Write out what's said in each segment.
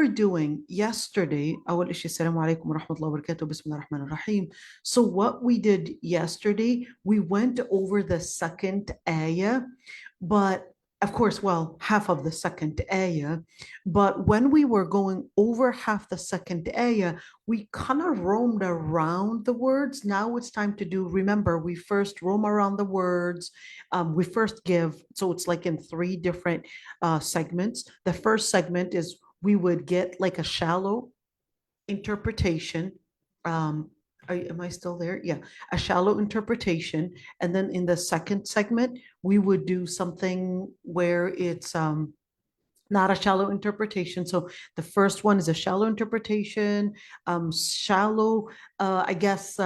were doing yesterday, أول إشي السلام عليكم ورحمة الله وبركاته بسم الله الرحمن الرحيم. So what we did yesterday, we went over the second ayah, but of course, well, half of the second ayah. But when we were going over half the second ayah, we kind of roamed around the words. Now it's time to do, remember, we first roam around the words. We first give, so it's like in three different segments. The first segment is we would get like a shallow interpretation. Am I still there? Yeah, a shallow interpretation. And then in the second segment, we would do something where it's not a shallow interpretation. So the first one is a shallow interpretation, shallow, I guess,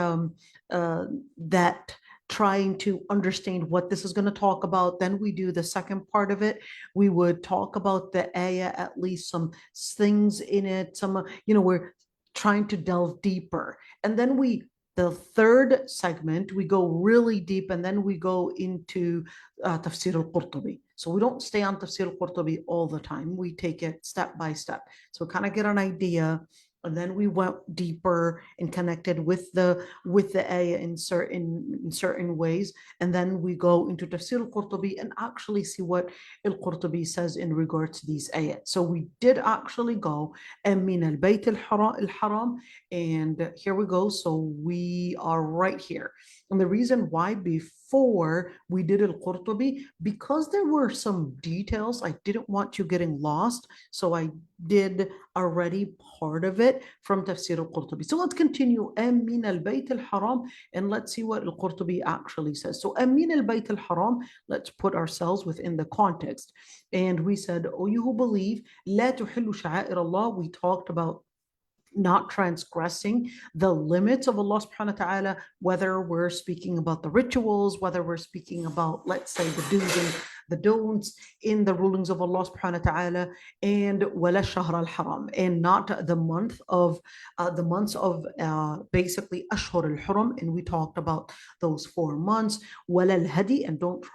that trying to understand what this is going to talk about. Then we do the second part of it. We would talk about the ayah, at least some things in it, some, we're trying to delve deeper. And then the third segment, we go really deep, and then we go into Tafsir al-Qurtubi. So we don't stay on Tafsir al-Qurtubi all the time. We take it step by step. So we kind of get an idea, and then we went deeper and connected with the ayah in certain ways. And then we go into Tafsir al-Qurtubi and actually see what al-Qurtubi says in regards to these ayat. So we did actually go min al-Bayt al-Haram, and here we go. So we are right here. And the reason why before we did al-Qurtubi, because there were some details, I didn't want you getting lost. So I did already part of it from Tafsir al-Qurtubi. So let's continue. Min al-Bayt al-Haram, and let's see what al-Qurtubi actually says. So min al-Bayt al-Haram, let's put ourselves within the context. And we said, oh, you who believe, لا تحلوا شعائر Allah. We talked about not transgressing the limits of Allah subhanahu wa ta'ala, whether we're speaking about the rituals, whether we're speaking about, let's say, the do's and the don'ts in the rulings of Allah subhanahu wa ta'ala, and wala shahr al-haram, and not the months of basically ashhur al-huram, and we talked about those 4 months, wala al-hadi, and don't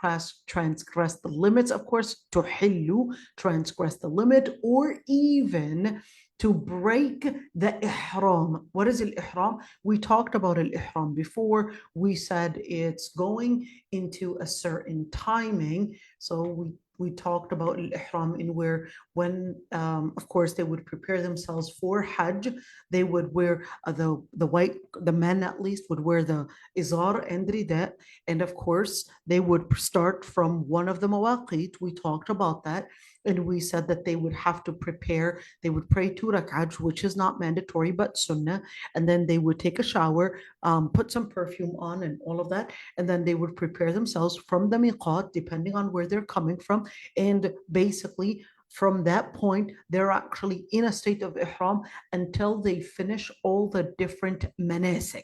transgress the limits, of course, tuhillu, transgress the limit, or even to break the ihram. What is al-ihram? We talked about al-ihram before. We said it's going into a certain timing. So we talked about al-ihram in where when, of course, they would prepare themselves for Hajj. They would wear the men at least would wear the izar and rida. And of course, they would start from one of the mawaqit. We talked about that. And we said that they would have to prepare, they would pray 2 rak'at, which is not mandatory, but sunnah. And then they would take a shower, put some perfume on and all of that. And then they would prepare themselves from the miqat, depending on where they're coming from. And basically, from that point, they're actually in a state of ihram until they finish all the different manasik.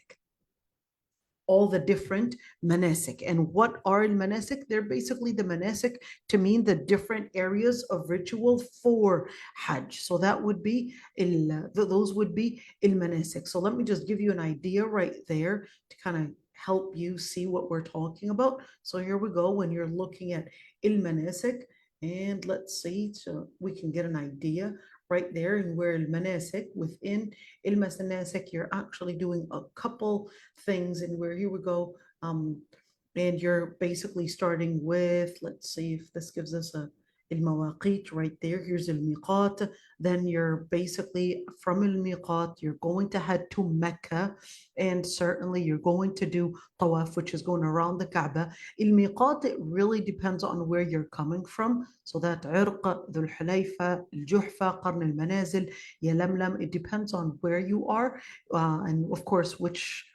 All the different manasik. And what are manasik? They're basically the manasik to mean the different areas of ritual for Hajj. So that would be those would be manasik. So let me just give you an idea right there to kind of help you see what we're talking about. So here we go. When you're looking at manasik, and let's see, so we can get an idea right there. And where al-manasik, within al-manasik, you're actually doing a couple things. And where here we go, and you're basically starting with, let's see if this gives us a al-mawaqit right there. Here's al-miqat. Then you're basically from al-miqat, you're going to head to Mecca, and certainly you're going to do tawaf, which is going around the Kaaba. Al-miqat, it really depends on where you're coming from. So that Irq, Dhul Hulayfa, Al-Juhfa, Qarn al-Manazil, Yalamlam, it depends on where you are, and of course which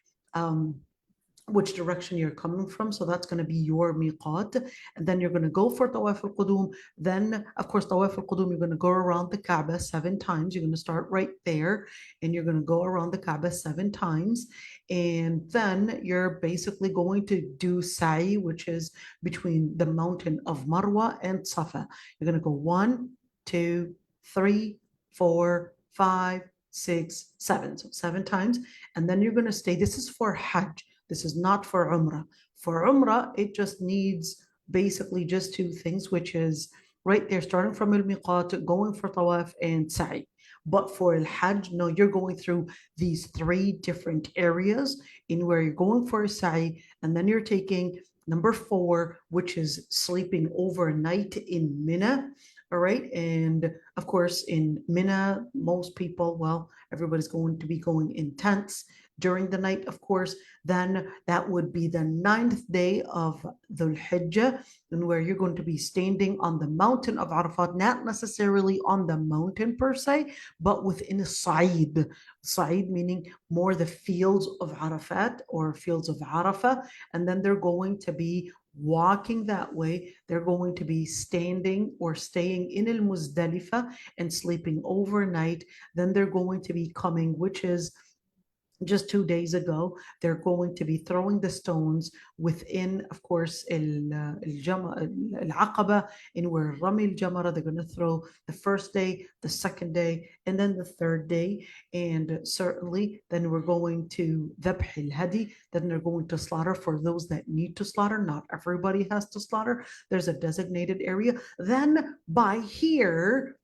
direction you're coming from. So that's going to be your miqat. And then you're going to go for tawaf al-qudum. Then, of course, tawaf al-qudum, you're going to go around the Kaaba 7 times. You're going to start right there, and you're going to go around the Kaaba 7 times. And then you're basically going to do sa'i, which is between the mountain of Marwa and Safa. You're going to go 1, 2, 3, 4, 5, 6, 7. So 7 times. And then you're going to stay. This is for Hajj. This is not for Umrah. For Umrah, it just needs basically just 2 things, which is right there, starting from al-miqat, going for tawaf and sa'i. But for al-Hajj, no, you're going through these three different areas in where you're going for a sa'i, and then you're taking number 4, which is sleeping overnight in Mina. All right. And of course, in Mina, most people, well, everybody's going to be going in tents during the night, of course. Then that would be the 9th day of Dhul Hijjah, and where you're going to be standing on the mountain of Arafat, not necessarily on the mountain per se, but within a Sa'id. Sa'id meaning more the fields of Arafat or fields of Arafah. And then they're going to be walking that way. They're going to be standing or staying in Al Muzdalifah and sleeping overnight. Then they're going to be coming, which is just 2 days ago, they're going to be throwing the stones within, of course, al-Aqaba, in where Rami al-Jamara, they're going to throw the first day, the second day, and then the third day. And certainly, then we're going to Dhabh al-Hadi, then they're going to slaughter for those that need to slaughter. Not everybody has to slaughter. There's a designated area. Then by here,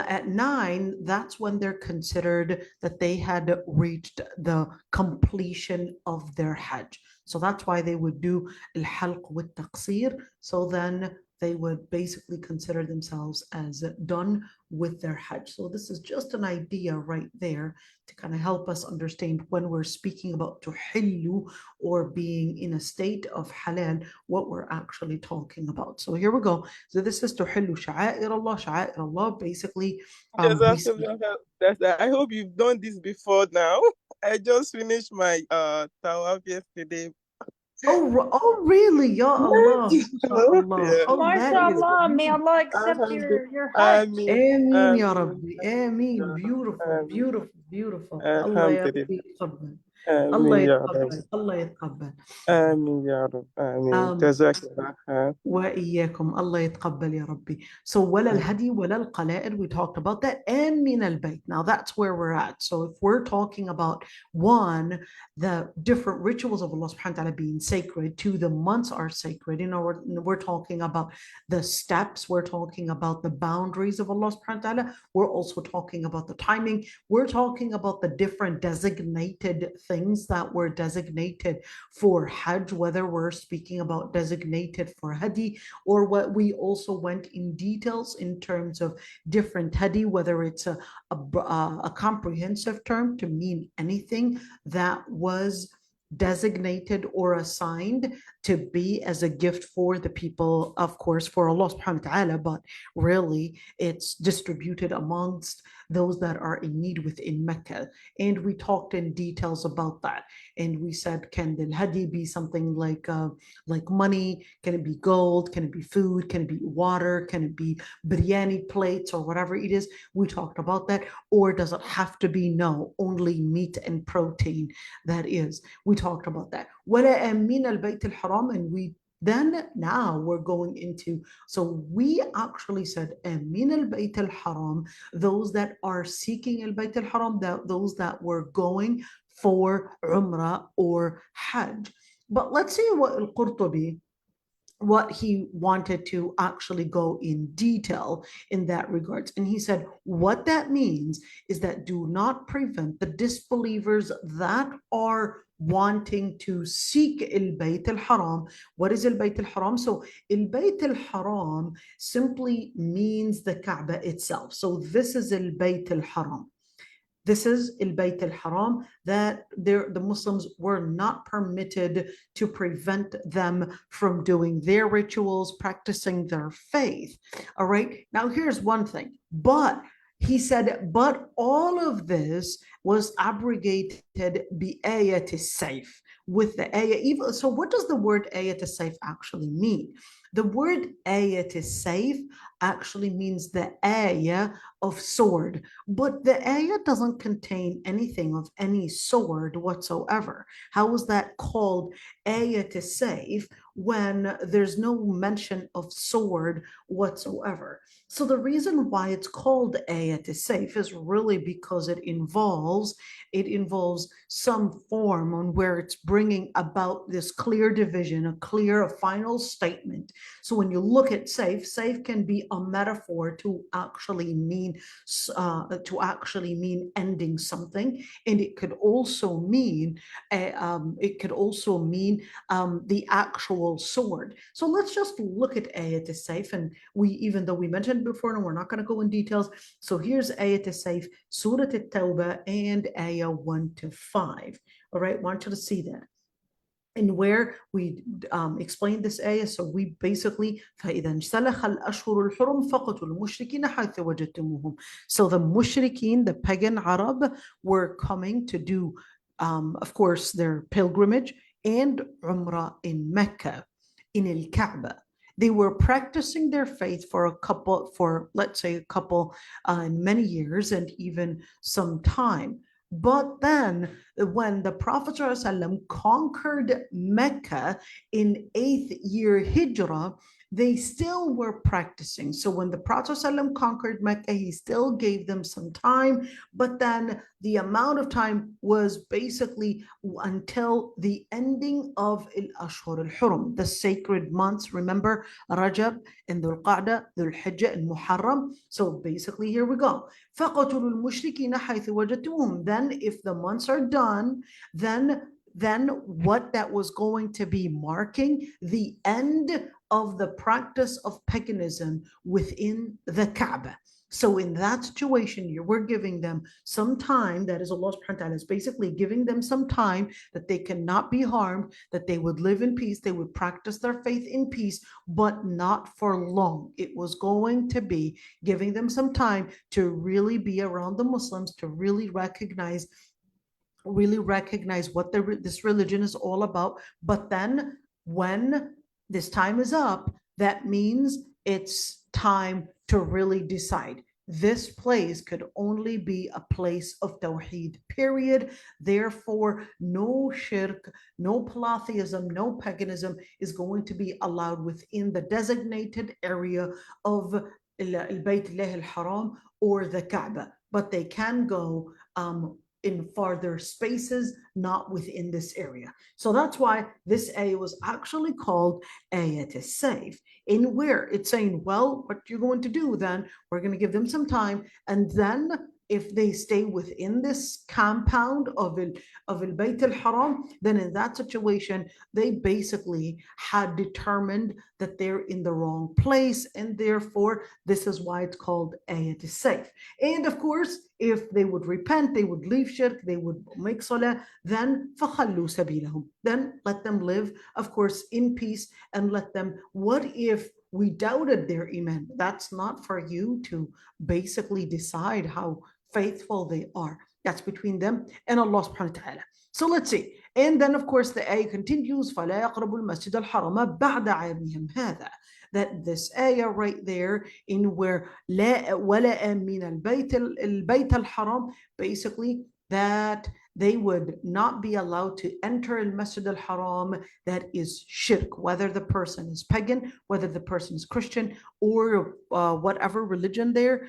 at 9, that's when they're considered that they had reached the completion of their Hajj. So that's why they would do al-halq with taqsir. So then they would basically consider themselves as done with their Hajj. So this is just an idea right there to kind of help us understand when we're speaking about tuhillu or being in a state of halal, what we're actually talking about. So here we go. So this is tuhillu sha'air Allah. Sha'air Allah, basically. I hope you've done this before now. I just finished my tawaf yesterday. Oh, really? Ya Allah. MashaAllah. Yeah. Oh, that is MashaAllah. May beautiful. Allah accept your Hajj. Ameen ya Rabbi. Ameen. Beautiful, beautiful, beautiful. Allah ya Rabbi yatqabbal. Allah yatqabbal. Allah yatqabbal. آمين يا رب آمين جزاك الله خير وإياكم. Allah يتقبل يا ربي. So ولا الهدي ولا القلائد, we talked about that, and من البيت. Now that's where we're at. So if we're talking about one, the different rituals of Allah subhanahu wa ta'ala being sacred, 2, the months are sacred. You know, we're talking about the steps, we're talking about the boundaries of Allah subhanahu wa ta'ala. We're also talking about the timing. We're talking about the different designated things that were designated for Hajj, whether we're speaking about designated for Hadi, or what we also went in details in terms of different Hadi, whether it's a comprehensive term to mean anything that was designated or assigned to be as a gift for the people, of course, for Allah subhanahu wa ta'ala, but really it's distributed amongst those that are in need within Mecca. And we talked in details about that. And we said, can the hadi be something like money? Can it be gold? Can it be food? Can it be water? Can it be biryani plates or whatever it is? We talked about that. Or does it have to be, no, only meat and protein? That is, we talked about that. وَلَا أَمِّنَ الْبَيْتِ الْحَرَامِ, and then now we're going into, so we actually said min al-bayt al-haram, those that are seeking al-bayt al-haram, those that were going for Umrah or Hajj. But let's see what al-Qurtubi, what he wanted to actually go in detail in that regards. And he said, what that means is that do not prevent the disbelievers that are wanting to seek al-Bayt al-Haram. What is al-Bayt al-Haram? So al-Bayt al-Haram simply means the Kaaba itself. So this is al-Bayt al-Haram. This is al-Bayt al-Haram, that the Muslims were not permitted to prevent them from doing their rituals, practicing their faith. All right. Now here's one thing, but he said, but all of this was abrogated bi ayat as-sayf, with the ayah. So what does the word ayat as-sayf actually mean? The word ayat as-sayf actually means the ayah of sword, but the ayah doesn't contain anything of any sword whatsoever. How is that called ayat as-sayf when there's no mention of sword whatsoever? So the reason why it's called ayat as-sayf is really because it involves some form on where it's bringing about this clear division, a clear, a final statement So when you look at safe can be a metaphor to actually mean ending something, and it could also mean the actual sword. So let's just look at ayat as-saif, and even though we mentioned before, and we're not going to go in details. So here's ayat as-saif, Surah at-Tawbah, and ayah 1 to 5. All right, want you to see that. And where we explained this ayah, so we basically فَإِذَا انْسَلَخَ الْأَشْهُرُ الْحُرُمْ فَقَتُلُوا الْمُشْرِكِينَ حَيْثُ وَجَدْتُمُوهُم. So the mushrikeen, the pagan Arab, were coming to do, of course, their pilgrimage and Umrah in Mecca, in al-Kaaba. They were practicing their faith let's say a couple, many years and even some time. But then when the Prophet ﷺ conquered Mecca in 8th year Hijrah, they still were practicing. So when the Prophet ﷺ conquered Mecca, he still gave them some time, but then the amount of time was basically until the ending of al-Ashhur al-Hurum, the sacred months. Remember, Rajab and Dhul Qa'dah, Dhul Hijjah and Muharram. So basically here we go. فَقَتُلُوا الْمُشْرِكِينَ حَيْثُ وَجَدْتُمُوهُم. Then if the months are done, then what that was going to be marking the end of the practice of paganism within the Kaaba. So in that situation, we're giving them some time, that is Allah subhanahu wa ta'ala is basically giving them some time that they cannot be harmed, that they would live in peace, they would practice their faith in peace, but not for long. It was going to be giving them some time to really be around the Muslims, to really recognize what this religion is all about. But then when this time is up, that means it's time to really decide. This place could only be a place of Tawheed, period. Therefore, no shirk, no polytheism, no paganism is going to be allowed within the designated area of al-Bayt Allah al-Haram or the Kaaba. But they can go in farther spaces, not within this area. So that's why this ayah was actually called ayat as-saif, in where it's saying, well, what you're going to do then, we're going to give them some time, and then if they stay within this compound of al-Bayt al-Haram, then in that situation, they basically had determined that they're in the wrong place, and therefore, this is why it's called ayat as-saif. And of course, if they would repent, they would leave shirk, they would make salah, then فَخَلُّوا سَبِيلَهُم. Then let them live, of course, in peace, and let them, what if we doubted their iman? That's not for you to basically decide how faithful they are. That's between them and Allah subhanahu wa ta'ala. So let's see. And then of course the ayah continues, فَلَا يَقْرَبُوا الْمَسْجِدَ الْحَرَمَ بَعْدَ عَامِهِمْ هَذَا. That this ayah right there, in where لَا وَلَا مِنَ الْبَيْتَ الْحَرَمْ, basically that they would not be allowed to enter al-Masjid al-Haram, that is shirk, whether the person is pagan, whether the person is Christian, or whatever religion they're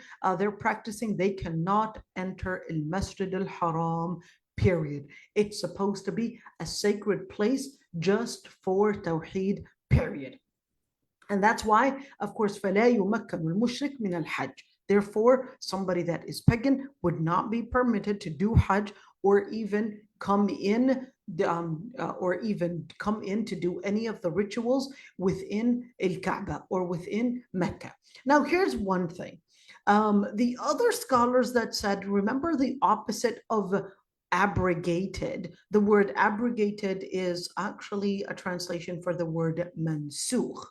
practicing, they cannot enter al-Masjid al-Haram, period. It's supposed to be a sacred place just for Tawheed, period. And that's why, of course, فَلَا يُمَكَّنُ الْمُشْرِكْ مِنَ الْحَجِّ. Therefore, somebody that is pagan would not be permitted to do Hajj, or even come in to do any of the rituals within al-Kaaba or within Mecca. Now, here's one thing. The other scholars that said, remember the opposite of abrogated. The word abrogated is actually a translation for the word mansukh.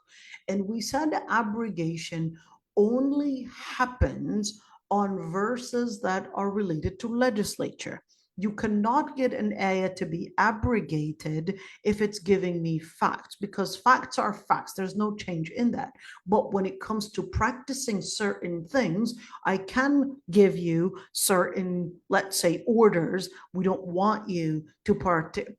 And we said abrogation only happens on verses that are related to legislature. You cannot get an ayah to be abrogated if it's giving me facts, because facts are facts. There's no change in that. But when it comes to practicing certain things, I can give you certain, let's say, orders. We don't want you to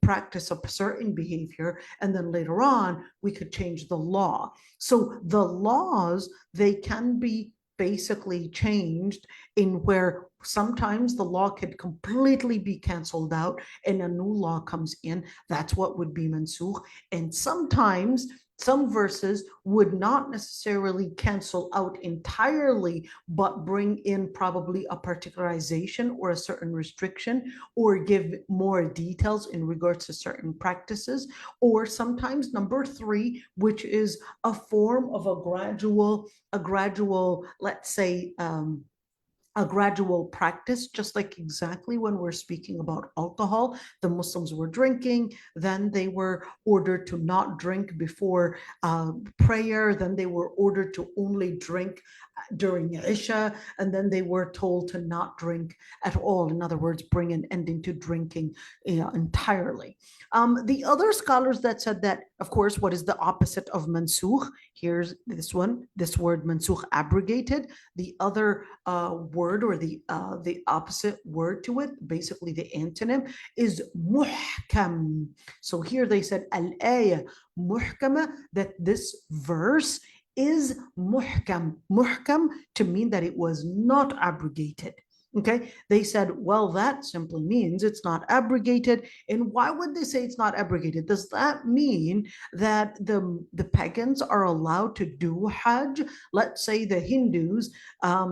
practice a certain behavior, and then later on, we could change the law. So the laws, they can be basically changed, in where sometimes the law could completely be canceled out and a new law comes in. That's what would be mansukh. And sometimes Some verses would not necessarily cancel out entirely, but bring in probably a particularization or a certain restriction, or give more details in regards to certain practices. Or sometimes number three, which is a form of a gradual, let's say, a gradual practice, just like exactly when we're speaking about alcohol. The Muslims were drinking, then they were ordered to not drink before prayer, then they were ordered to only drink during Aysha, and then they were told to not drink at all. In other words, bring an ending to drinking entirely. The other scholars that said that, of course, what is the opposite of mansukh? Here's this one, this word mansukh, abrogated. The other word, or the opposite word to it, basically the antonym, is muhkam. So here they said al-ayah muhkama, that this verse is muhkam. Muhkam to mean that it was not abrogated. Okay, they said, well, that simply means it's not abrogated. And why would they say it's not abrogated? Does that mean that the pagans are allowed to do Hajj? Let's say the Hindus,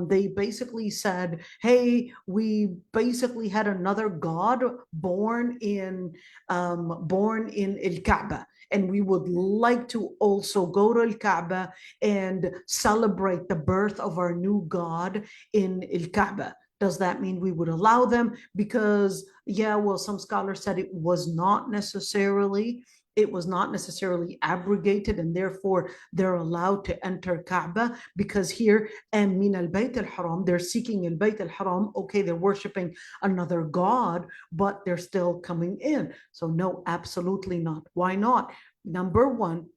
they basically said, hey, we basically had another god born in Al-Kaaba, and we would like to also go to Al-Kaaba and celebrate the birth of our new god in Al-Kaaba. Does that mean we would allow them? Because, yeah, well, some scholars said it was not necessarily abrogated, and therefore they're allowed to enter Kaaba, because here, and min al-Bayt al-Haram, they're seeking al-Bayt al-Haram. Okay, they're worshiping another god, but they're still coming in. So no, absolutely not. Why not? Number one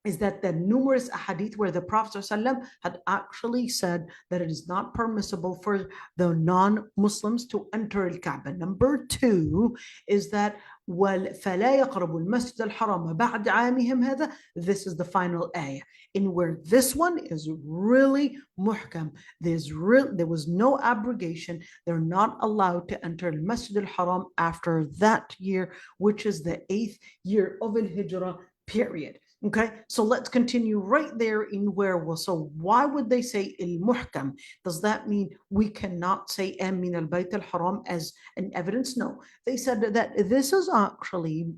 is that the numerous ahadith where the Prophet ﷺ had actually said that it is not permissible for the non-Muslims to enter Al-Kaaba. Number two is that فَلَا يَقْرَبُ الْمَسْجِدَ الْحَرَامَ بَعْدَ عَامِهِمْ هَذَا. This is the final ayah, in where this one is really muhkam. There was no abrogation. They're not allowed to enter al-Masjid al-Haram after that year, which is the 8th year of al-Hijrah period. Okay, so let's continue right there in where was. So why would they say il-muhkam? Does that mean we cannot say min al-Bayt al-Haram as an evidence? No, they said that this is actually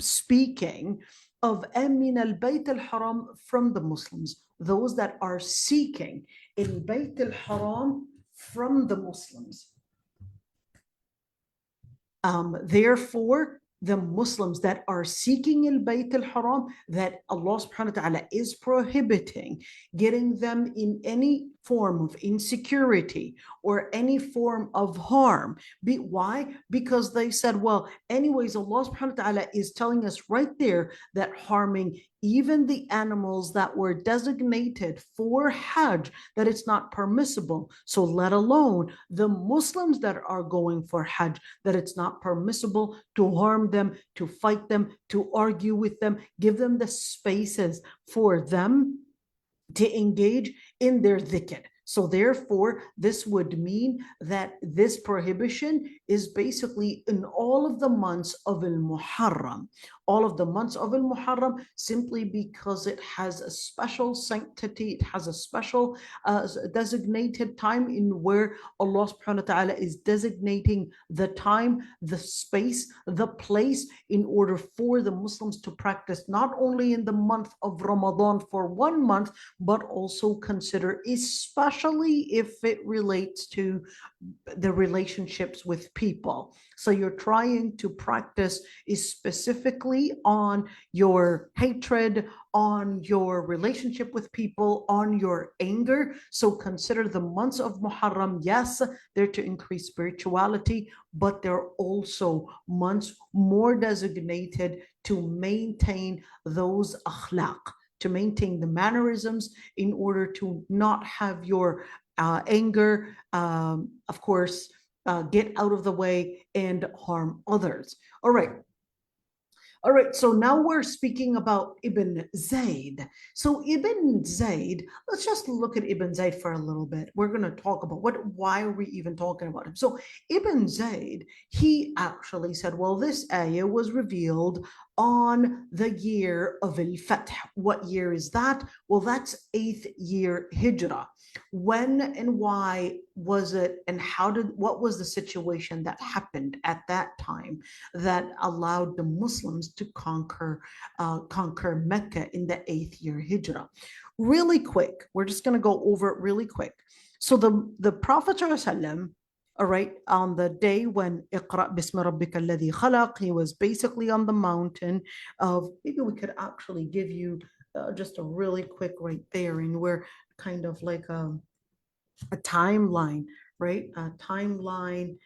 speaking of min al-Bayt al-Haram from the Muslims, those that are seeking al-Bayt al-Haram from the Muslims. Therefore, the Muslims that are seeking al-Bayt al-Haram, that Allah subhanahu wa ta'ala is prohibiting getting them in any form of insecurity or any form of harm. Why? Because they said, well, anyways, Allah subhanahu wa ta'ala is telling us right there that harming even the animals that were designated for Hajj, that it's not permissible. So let alone the Muslims that are going for Hajj, that it's not permissible to harm them, to fight them, to argue with them, give them the spaces for them to engage in their dhikr. So therefore, this would mean that this prohibition is basically in all of the months of al-Muharram. All of the months of al-Muharram, simply because it has a special sanctity, it has a special designated time in where Allah subhanahu wa ta'ala is designating the time, the space, the place, in order for the Muslims to practice not only in the month of Ramadan for 1 month, but also consider, especially if it relates to the relationships with people. So you're trying to practice is specifically on your hatred, on your relationship with people, on your anger. So consider the months of Muharram. Yes, they're to increase spirituality, but they're also months more designated to maintain those akhlaq, to maintain the mannerisms, in order to not have your anger, of course, get out of the way and harm others. All right. All right, so now we're speaking about Ibn Zayd. So Ibn Zayd, let's just look at Ibn Zayd for a little bit. We're going to talk about why are we even talking about him? So Ibn Zayd, he actually said, well, this ayah was revealed on the year of al-Fath. What year is that? Well, that's 8th year Hijrah. When and why was it, and what was the situation that happened at that time that allowed the Muslims to conquer Mecca in the 8th year Hijrah? Really quick, we're just going to go over it really quick. So the Prophet ﷺ, all right, on the day when Iqra bismi rabbika alladhi khalaq, he was basically on the mountain of, maybe we could actually give you just a really quick right there, and we're kind of like a timeline, right? A timeline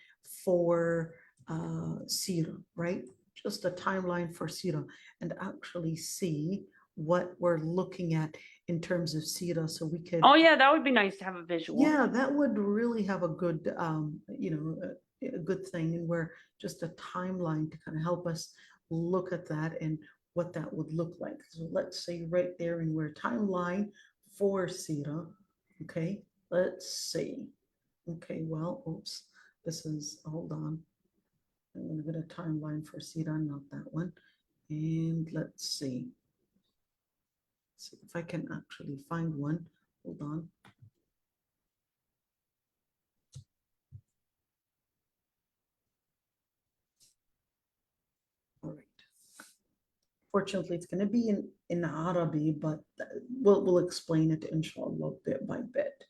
for Sirah, right? Just a timeline for Sirah, and actually see what we're looking at in terms of Sirah, so we could. Oh yeah, that would be nice to have a visual. Yeah, that would really have a good, a good thing, and we're just a timeline to kind of help us look at that and what that would look like. So let's say right there, and we're timeline for Sirah. Okay, let's see. Okay, well, oops, this is, hold on. I'm going to get a timeline for Sirah, not that one. And let's see. See if I can actually find one. Hold on. All right. Fortunately, it's going to be in Arabic, but we'll explain it, inshallah, bit by bit.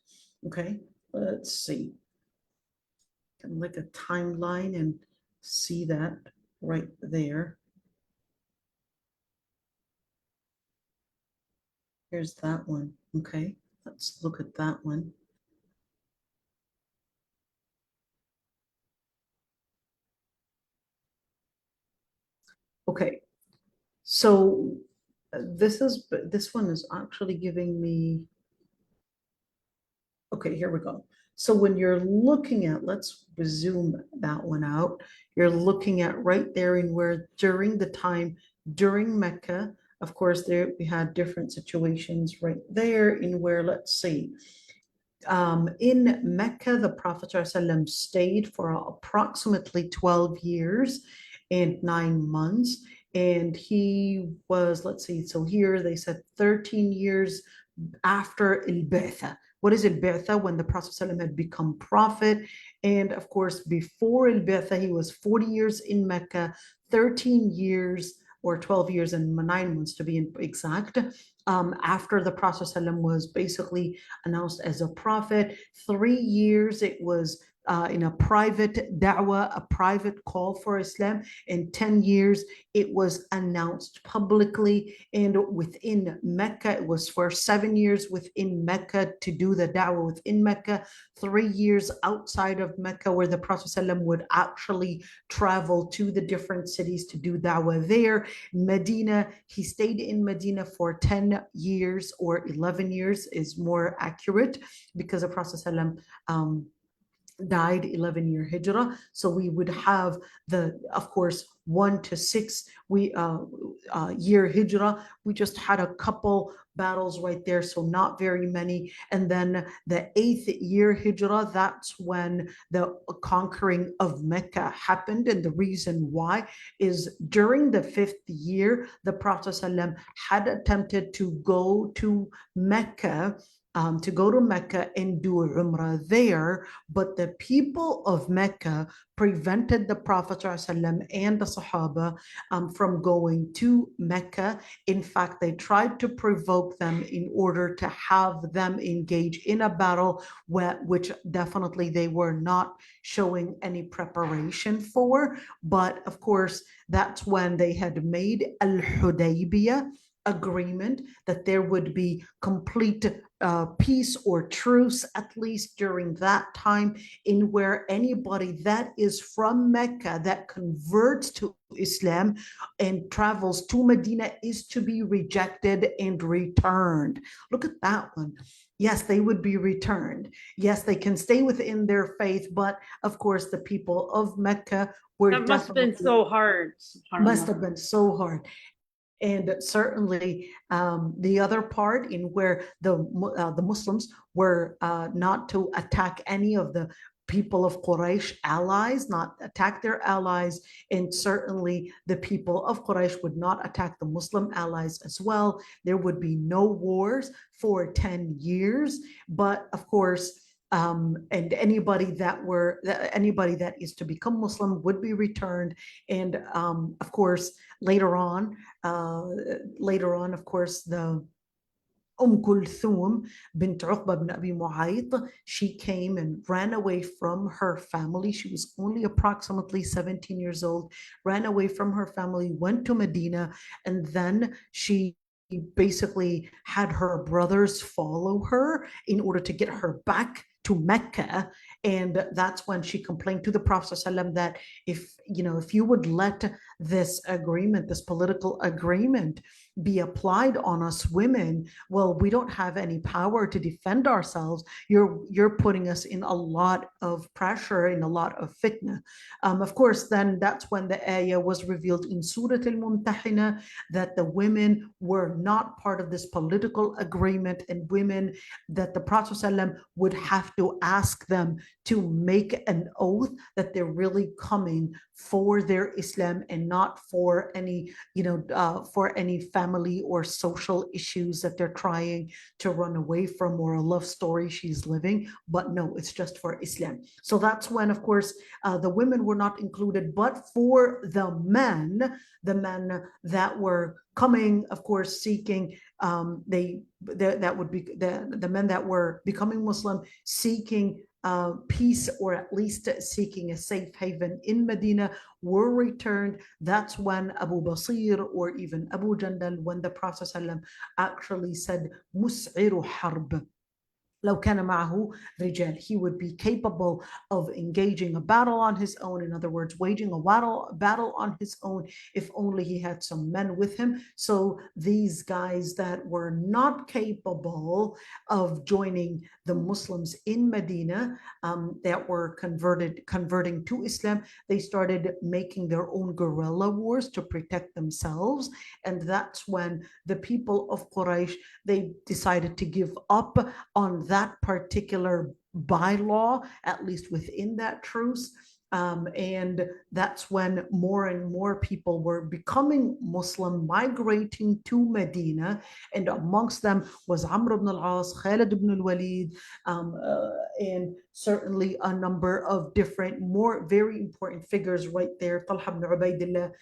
Okay, let's see. Kind of like a timeline, and see that right there. Here's that one. Okay, let's look at that one. Okay, so this one is actually giving me, okay, here we go. So when you're looking at, let's zoom that one out. You're looking at right there, and where during the time during Mecca, of course, there we had different situations right there, in where, let's see, in Mecca, the Prophet ﷺ stayed for approximately 12 years and 9 months. And he was, let's see, so here they said 13 years after al-Ba'tha. What is al-Ba'tha? When the Prophet ﷺ had become prophet. And of course, before al-Ba'tha, he was 40 years in Mecca, 13 years or 12 years and 9 months to be exact. After the Prophet ﷺ was basically announced as a prophet, 3 years it was in a private da'wah, a private call for Islam. In 10 years, it was announced publicly. And within Mecca, it was for 7 years within Mecca to do the da'wah within Mecca, 3 years outside of Mecca, where the Prophet ﷺ would actually travel to the different cities to do da'wah there. Medina, he stayed in Medina for 10 years, or 11 years is more accurate, because the Prophet ﷺ died 11-year Hijrah. So we would have of course, 1 to 6 year Hijrah. We just had a couple battles right there, so not very many. And then the 8th year Hijrah, that's when the conquering of Mecca happened. And the reason why is during the 5th year, the Prophet ﷺ had attempted to go to Mecca, and do Umrah there, but the people of Mecca prevented the Prophet ﷺ and the Sahaba from going to Mecca. In fact, they tried to provoke them in order to have them engage in a battle which definitely they were not showing any preparation for. But of course, that's when they had made al-Hudaybiyah agreement that there would be complete peace or truce, at least during that time, in where anybody that is from Mecca that converts to Islam and travels to Medina is to be rejected and returned. Look at that one. Yes, they would be returned. Yes, they can stay within their faith, but of course the people of Mecca were That must have been so hard. Must have been so hard. And certainly the other part, in where the Muslims were not to attack any of the people of Quraysh allies, not attack their allies, and certainly the people of Quraysh would not attack the Muslim allies as well. There would be no wars for 10 years, but of course, and anybody that is to become Muslim would be returned. And of course, later on, of course, the Kulthum bint Uqba bin Abi Mu'ayt, she came and ran away from her family. She was only approximately 17 years old, ran away from her family, went to Medina, and then she basically had her brothers follow her in order to get her back to Mecca. And that's when she complained to the Prophet ﷺ that if you would let this agreement, this political agreement, be applied on us women, well, we don't have any power to defend ourselves. You're putting us in a lot of pressure, in a lot of fitna. Of course, then that's when the ayah was revealed in Surah al-Mumtahina that the women were not part of this political agreement, and women that the Prophet ﷺ would have to ask them to make an oath that they're really coming for their Islam and not for any, for any family or social issues that they're trying to run away from, or a love story she's living. But no, it's just for Islam. So that's when, of course, the women were not included, but for the men that were coming, of course, seeking, that would be the men that were becoming Muslim, seeking peace, or at least seeking a safe haven in Medina, were returned. That's when Abu Basir, or even Abu Jandal, when the Prophet ﷺ actually said, Mus'iru harb. لو كان معه رجال, he would be capable of engaging a battle on his own. In other words, waging a battle on his own, if only he had some men with him. So these guys that were not capable of joining the Muslims in Medina, that were converting to Islam, they started making their own guerrilla wars to protect themselves. And that's when the people of Quraysh, they decided to give up on that particular bylaw, at least within that truce. And that's when more and more people were becoming Muslim, migrating to Medina. And amongst them was Amr ibn al-As, Khalid ibn al-Walid, and certainly a number of different, more very important figures right there, Talha ibn Ubaidillah.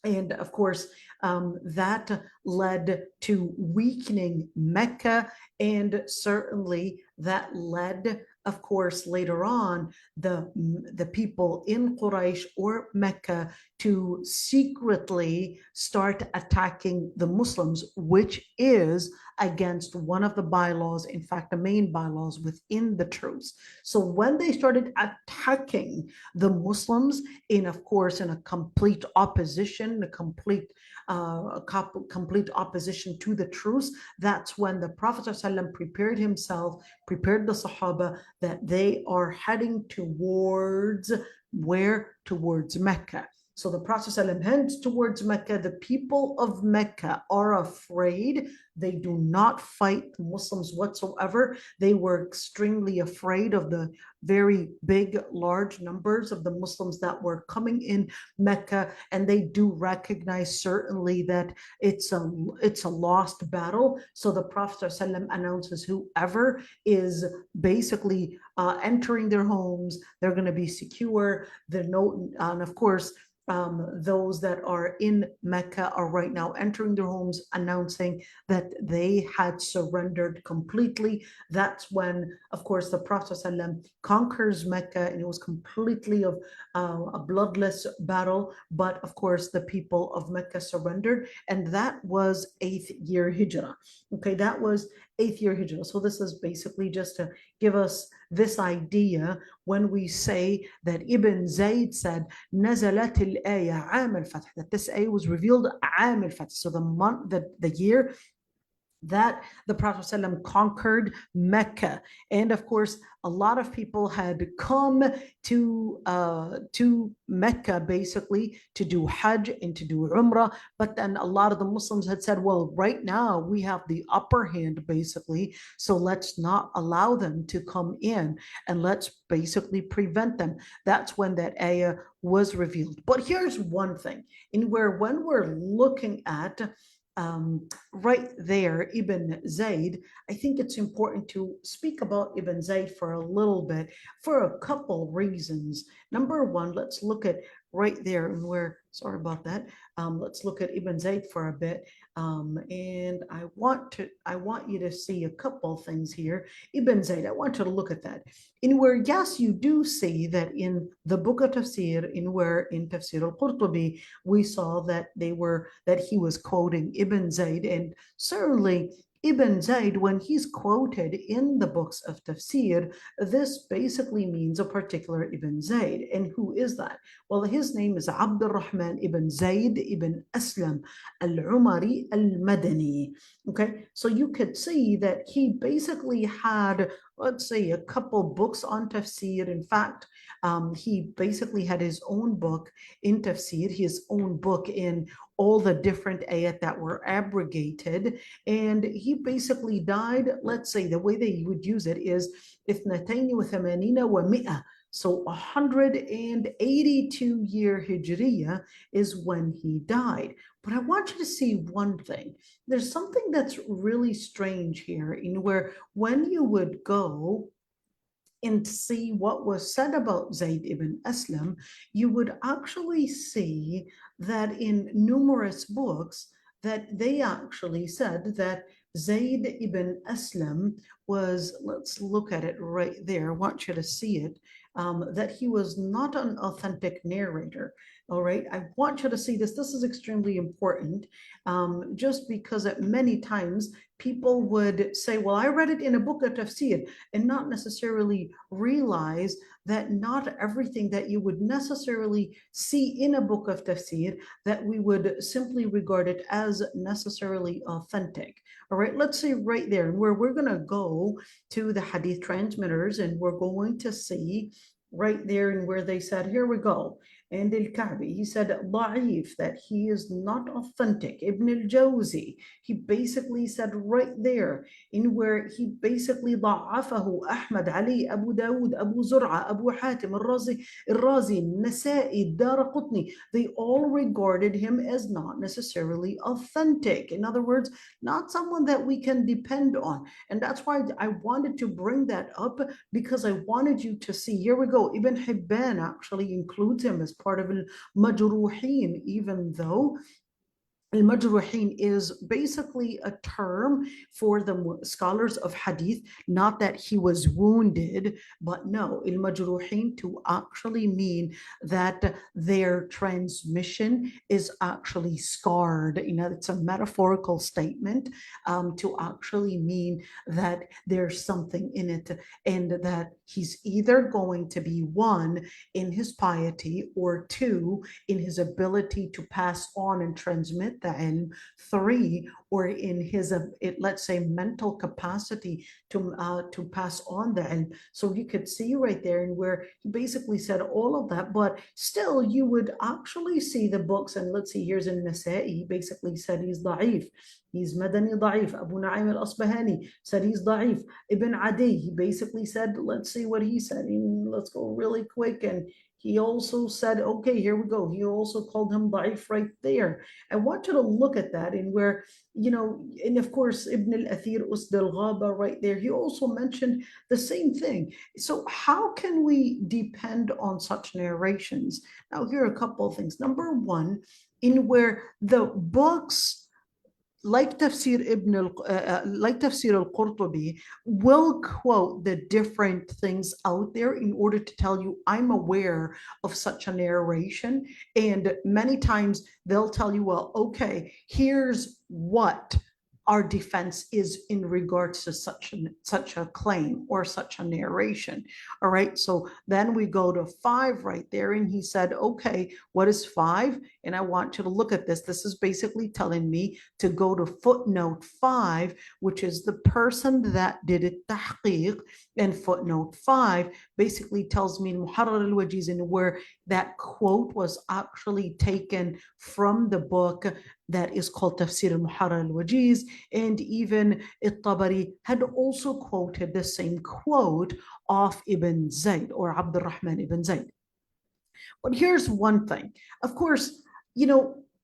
And of course, that led to weakening Mecca, and certainly that led, of course, later on, the people in Quraysh or Mecca to secretly start attacking the Muslims, which is against one of the bylaws, in fact, the main bylaws within the truce. So when they started attacking the Muslims of course, in a complete opposition, complete opposition to the truce, that's when the Prophet ﷺ prepared himself, prepared the Sahaba, that they are heading towards where? Towards Mecca. So the Prophet ﷺ heads towards Mecca. The people of Mecca are afraid. They do not fight the Muslims whatsoever. They were extremely afraid of the very big, large numbers of the Muslims that were coming in Mecca. And they do recognize certainly that it's a lost battle. So the Prophet ﷺ announces whoever is basically entering their homes, they're going to be secure. And of course, those that are in Mecca are right now entering their homes, announcing that they had surrendered completely. That's when, of course, the Prophet ﷺ conquers Mecca, and it was completely of a bloodless battle. But of course, the people of Mecca surrendered, and that was 8th year Hijrah. Okay, that was 8th year Hijrah. So this is basically just to give us this idea when we say that Ibn Zayd said, نزلت الآية عام الفتح, that this ayah was revealed عام الفتح. So the year that the Prophet ﷺ conquered Mecca. And of course, a lot of people had come to Mecca basically to do Hajj and to do Umrah. But then a lot of the Muslims had said, well, right now we have the upper hand basically, so let's not allow them to come in and let's basically prevent them. That's when that ayah was revealed. But here's one thing, in where when we're looking at right there, Ibn Zayd, I think it's important to speak about Ibn Zayd for a little bit for a couple reasons. Number one, let's look at right there and where, sorry about that. Let's look at Ibn Zayd for a bit. And I want you to see a couple things here. Ibn Zayd, I want you to look at that. In where, yes, you do see that in the book of Tafsir, in Tafsir al-Qurtubi, we saw that he was quoting Ibn Zayd, and certainly Ibn Zayd, when he's quoted in the books of Tafsir, this basically means a particular Ibn Zayd. And who is that? Well, his name is Abdul Rahman ibn Zayd ibn Aslam al-Umari al-Madani. Okay, so you could see that he basically had, let's say, a couple books on Tafsir. In fact, he basically had his own book in Tafsir, his own book in all the different ayat that were abrogated. And he basically died, let's say, the way they would use it is اثنتين وثمانين ومئة. So 182 year Hijriya is when he died. But I want you to see one thing. There's something that's really strange here, in where when you would go and see what was said about Zayd ibn Aslam, you would actually see that in numerous books that they actually said that Zayd ibn Aslam was, let's look at it right there, I want you to see it, that he was not an authentic narrator. All right, I want you to see this. This is extremely important, just because at many times people would say, well, I read it in a book of tafsir, and not necessarily realize that not everything that you would necessarily see in a book of tafsir that we would simply regard it as necessarily authentic. All right, let's see right there where we're going to go to the hadith transmitters, and we're going to see right there and where they said, here we go. And al-Ka'bi, he said da'if, that he is not authentic. Ibn al-Jawzi, he basically said right there in where he basically ضعفه Ahmad, Ali, Abu Dawud, Abu Zur'a, Abu Hatim, al-Razi, Nasa'i, Daraqutni. They all regarded him as not necessarily authentic. In other words, not someone that we can depend on. And that's why I wanted to bring that up, because I wanted you to see. Here we go. Ibn Hibban actually includes him as part of al-Majruhin, even though al-Majruhin is basically a term for the scholars of hadith, not that he was wounded, but no, al-Majruhin to actually mean that their transmission is actually scarred. You know, it's a metaphorical statement to actually mean that there's something in it, and that he's either going to be one in his piety, or two in his ability to pass on and transmit the ilm, three, or in his let's say mental capacity to pass on the ilm. So you could see right there and where he basically said all of that, but still you would actually see the books. And let's see, here's in Nasa'i, he basically said he's da'if. He's Madani da'if. Abu Na'im al-Asbahani said he's da'if. Ibn Adi, he basically said, let's see what he said. Let's go really quick. And he also said, okay, here we go. He also called him da'if right there. I want you to look at that, and where, you know, and of course, Ibn al-Athir Usd al-Ghaba right there, he also mentioned the same thing. So how can we depend on such narrations? Now, here are a couple of things. Number one, in where the books like Tafsir al-Qurtubi will quote the different things out there in order to tell you, I'm aware of such a narration. And many times they'll tell you, well, okay, here's what our defense is in regards to such a claim or such a narration. All right, so then we go to 5 right there, and he said, okay, what is 5? And I want you to look at this. This is basically telling me to go to footnote 5, which is the person that did it tahqiq, and footnote 5 basically tells me in Muharrar al-Wajiz, in where that quote was actually taken from the book that is called Tafsir al-Muharrar al-Wajiz, and even al-Tabari had also quoted the same quote of Ibn Zayd, or Abdul Rahman ibn Zayd. But here's one thing. Of course,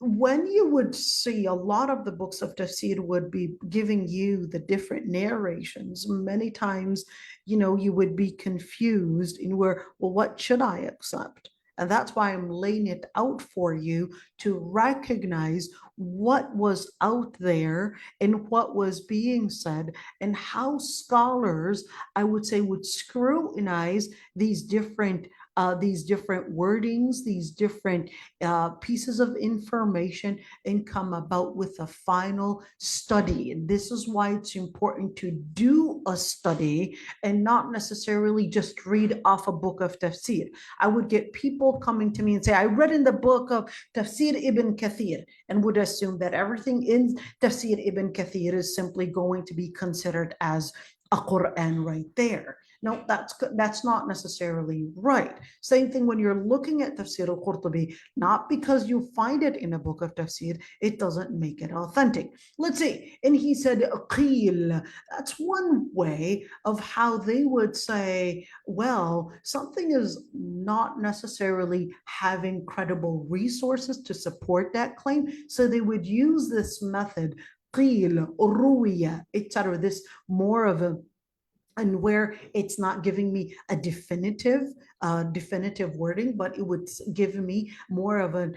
when you would see a lot of the books of tafsir would be giving you the different narrations, many times, you would be confused in where, well, what should I accept? And that's why I'm laying it out for you to recognize what was out there and what was being said, and how scholars, I would say, would scrutinize these different wordings, these different pieces of information, and come about with a final study. And this is why it's important to do a study and not necessarily just read off a book of tafsir. I would get people coming to me and say, I read in the book of Tafsir ibn Kathir, and would assume that everything in Tafsir ibn Kathir is simply going to be considered as a Quran right there. No, that's not necessarily right. Same thing when you're looking at Tafsir al-Qurtubi, not because you find it in a book of tafsir, it doesn't make it authentic. Let's see, and he said, qeel. That's one way of how they would say, well, something is not necessarily having credible resources to support that claim, so they would use this method, qeel, ruwiya, etc., this more of a, and where it's not giving me a definitive wording, but it would give me more of a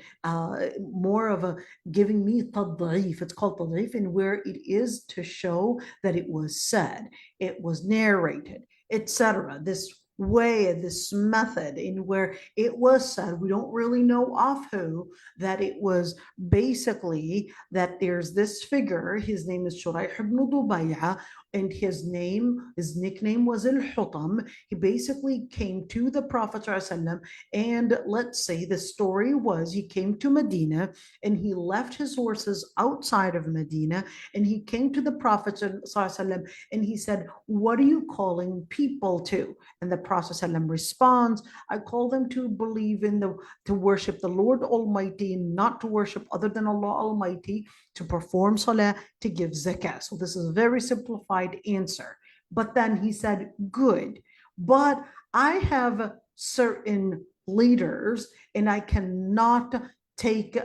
giving me tad'if. It's called tad'if, and where it is to show that it was said, it was narrated, etc. This way, this method in where it was said, we don't really know of who, that it was basically that there's this figure, his name is Shuraih ibn Dubay'a, and his nickname was Al-Hutam. He basically came to the Prophet ﷺ, and let's say the story was he came to Medina and he left his horses outside of Medina, and he came to the Prophet ﷺ and he said, what are you calling people to? And the Prophet ﷺ responds, I call them to believe to worship the Lord Almighty, not to worship other than Allah Almighty, to perform salah, to give zakah. So this is a very simplified answer. But then he said, good, but I have certain leaders and I cannot take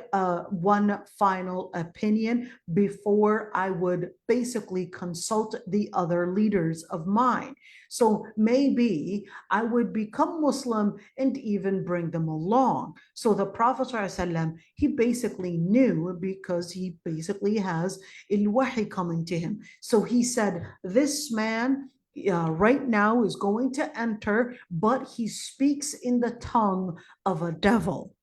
one final opinion before I would basically consult the other leaders of mine. So maybe I would become Muslim and even bring them along. So the Prophet ﷺ, he basically knew, because he basically has al-wahi coming to him. So he said, this man right now is going to enter, but he speaks in the tongue of a devil.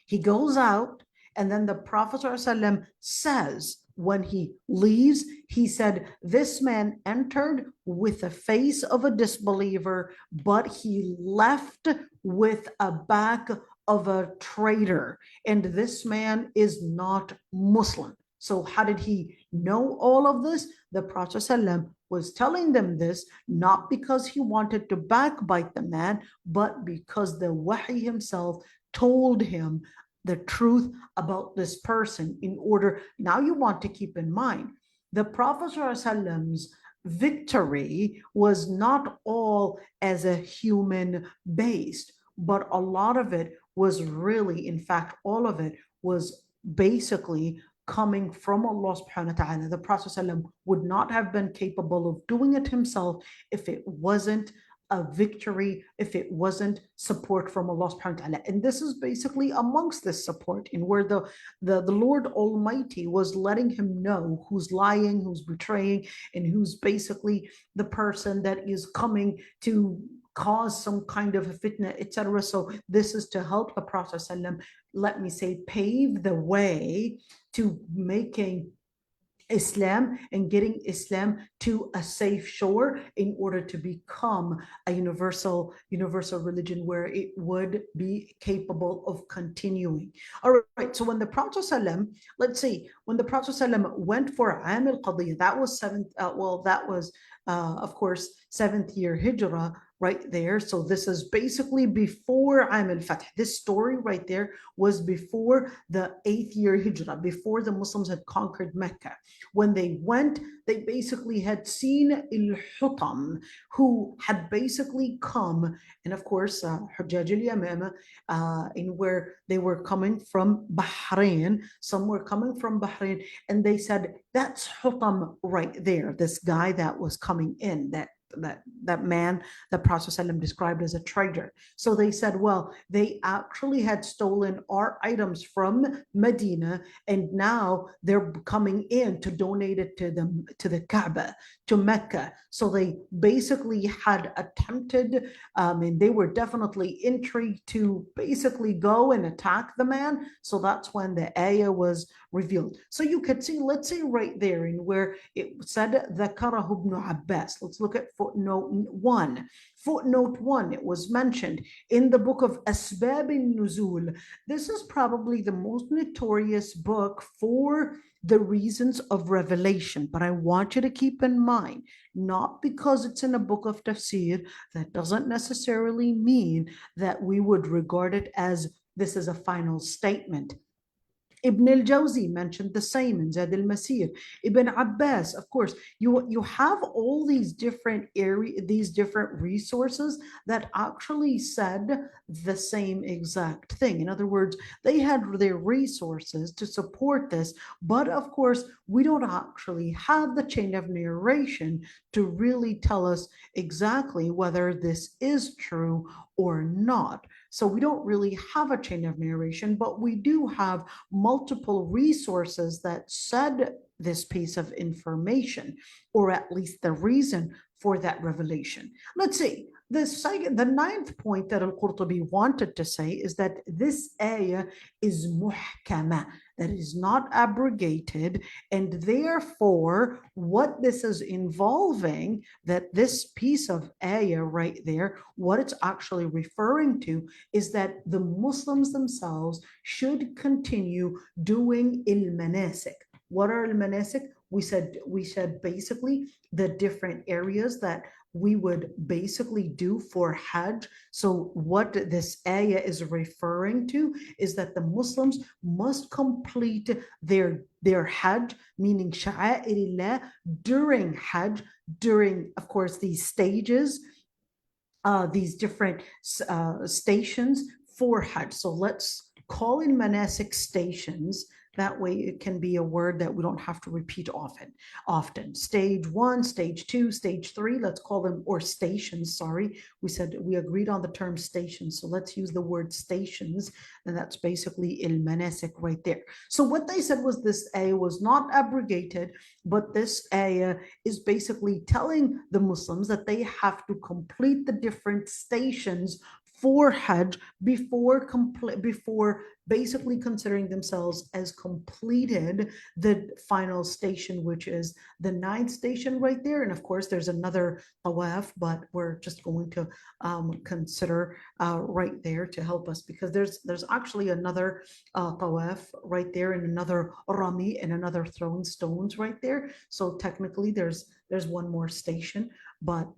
He goes out, and then the Prophet ﷺ says, when he leaves, he said, this man entered with the face of a disbeliever, but he left with a back of a traitor, and this man is not Muslim. So how did he know all of this? The Prophet ﷺ was telling them this not because he wanted to backbite the man, but because the wahi himself told him the truth about this person. In order, now you want to keep in mind, the Prophet ﷺ's victory was not all as a human based, but a lot of it was really, in fact, all of it was basically coming from Allah subhanahu wa ta'ala. The Prophet ﷺ would not have been capable of doing it himself if it wasn't a victory, if it wasn't support from Allah subhanahu wa ta'ala. And this is basically amongst this support, in where the Lord Almighty was letting him know who's lying, who's betraying, and who's basically the person that is coming to cause some kind of a fitna, etc. So this is to help the Prophet ﷺ, let me say, pave the way to making Islam and getting Islam to a safe shore in order to become a universal religion where it would be capable of continuing. All right, so when the Prophet ﷺ, let's see, when the Prophet ﷺ went for Am al-Qadiyah, that was of course 7th year Hijrah right there. So this is basically before Am al-Fath. This story right there was before the 8th year Hijrah, before the Muslims had conquered Mecca. When they went, they basically had seen al-Hutam, who had basically come, and of course, Hujjaj al-Yamama, in where they were coming from Bahrain. Some were coming from Bahrain, and they said, that's Hutam right there, this guy that was coming in, that man that Prophet ﷺ described as a traitor. So they said, well, they actually had stolen our items from Medina, and now they're coming in to donate it to the Kaaba, to Mecca. So they basically had attempted, and they were definitely intrigued to basically go and attack the man. So that's when the ayah was revealed. So you could see, let's say right there in where it said ذكره ابن Abbas. Let's look at footnote 1. Footnote 1, it was mentioned in the book of Asbab al-Nuzul. This is probably the most notorious book for the reasons of revelation. But I want you to keep in mind, not because it's in a book of tafsir, that doesn't necessarily mean that we would regard it as this is a final statement. Ibn al-Jawzi mentioned the same in Zad al-Masir. Ibn Abbas, of course, you have all these different resources that actually said the same exact thing. In other words, they had their resources to support this, but of course, we don't actually have the chain of narration to really tell us exactly whether this is true or not. So we don't really have a chain of narration, but we do have multiple resources that said this piece of information, or at least the reason for that revelation. Let's see. The ninth point that al-Qurtubi wanted to say is that this ayah is muhkama, that is not abrogated, and therefore what this is involving, that this piece of ayah right there, what it's actually referring to is that the Muslims themselves should continue doing il-manasik. What are al-manasik? We said basically the different areas that we would basically do for Hajj. So what this ayah is referring to is that the Muslims must complete their Hajj, meaning sha'airillah, during Hajj, during, of course, these stages, these different stations for Hajj. So let's call in manasik stations. That way it can be a word that we don't have to repeat often. Stage 1, stage 2, stage 3, let's call them, or stations, sorry. We agreed on the term stations, so let's use the word stations, and that's basically il-manasik right there. So what they said was this ayah was not abrogated, but this ayah is basically telling the Muslims that they have to complete the different stations for Hajj before basically considering themselves as completed the final station, which is the 9th station right there. And of course, there's another tawaf, but we're just going to consider right there to help us, because there's actually another tawaf right there, and another rami, and another throwing stones right there. So technically, there's one more station, but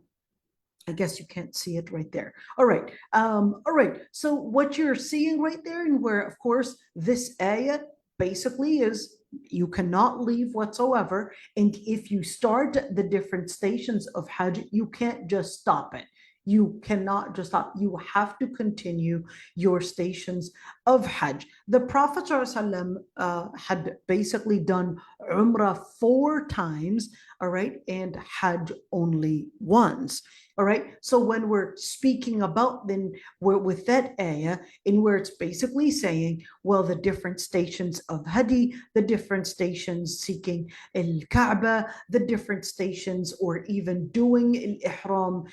I guess you can't see it right there. All right. So what you're seeing right there, and where, of course, this ayah basically is you cannot leave whatsoever. And if you start the different stations of Hajj, you can't just stop it. You cannot just stop. You have to continue your stations of Hajj. The Prophet ﷺ had basically done Umrah 4 times all right, and Hajj only once. All right, so when we're speaking about, then we're with that ayah, in where it's basically saying, well, the different stations of Hadi, the different stations seeking al-Kaaba, the different stations, or even doing al-Ihram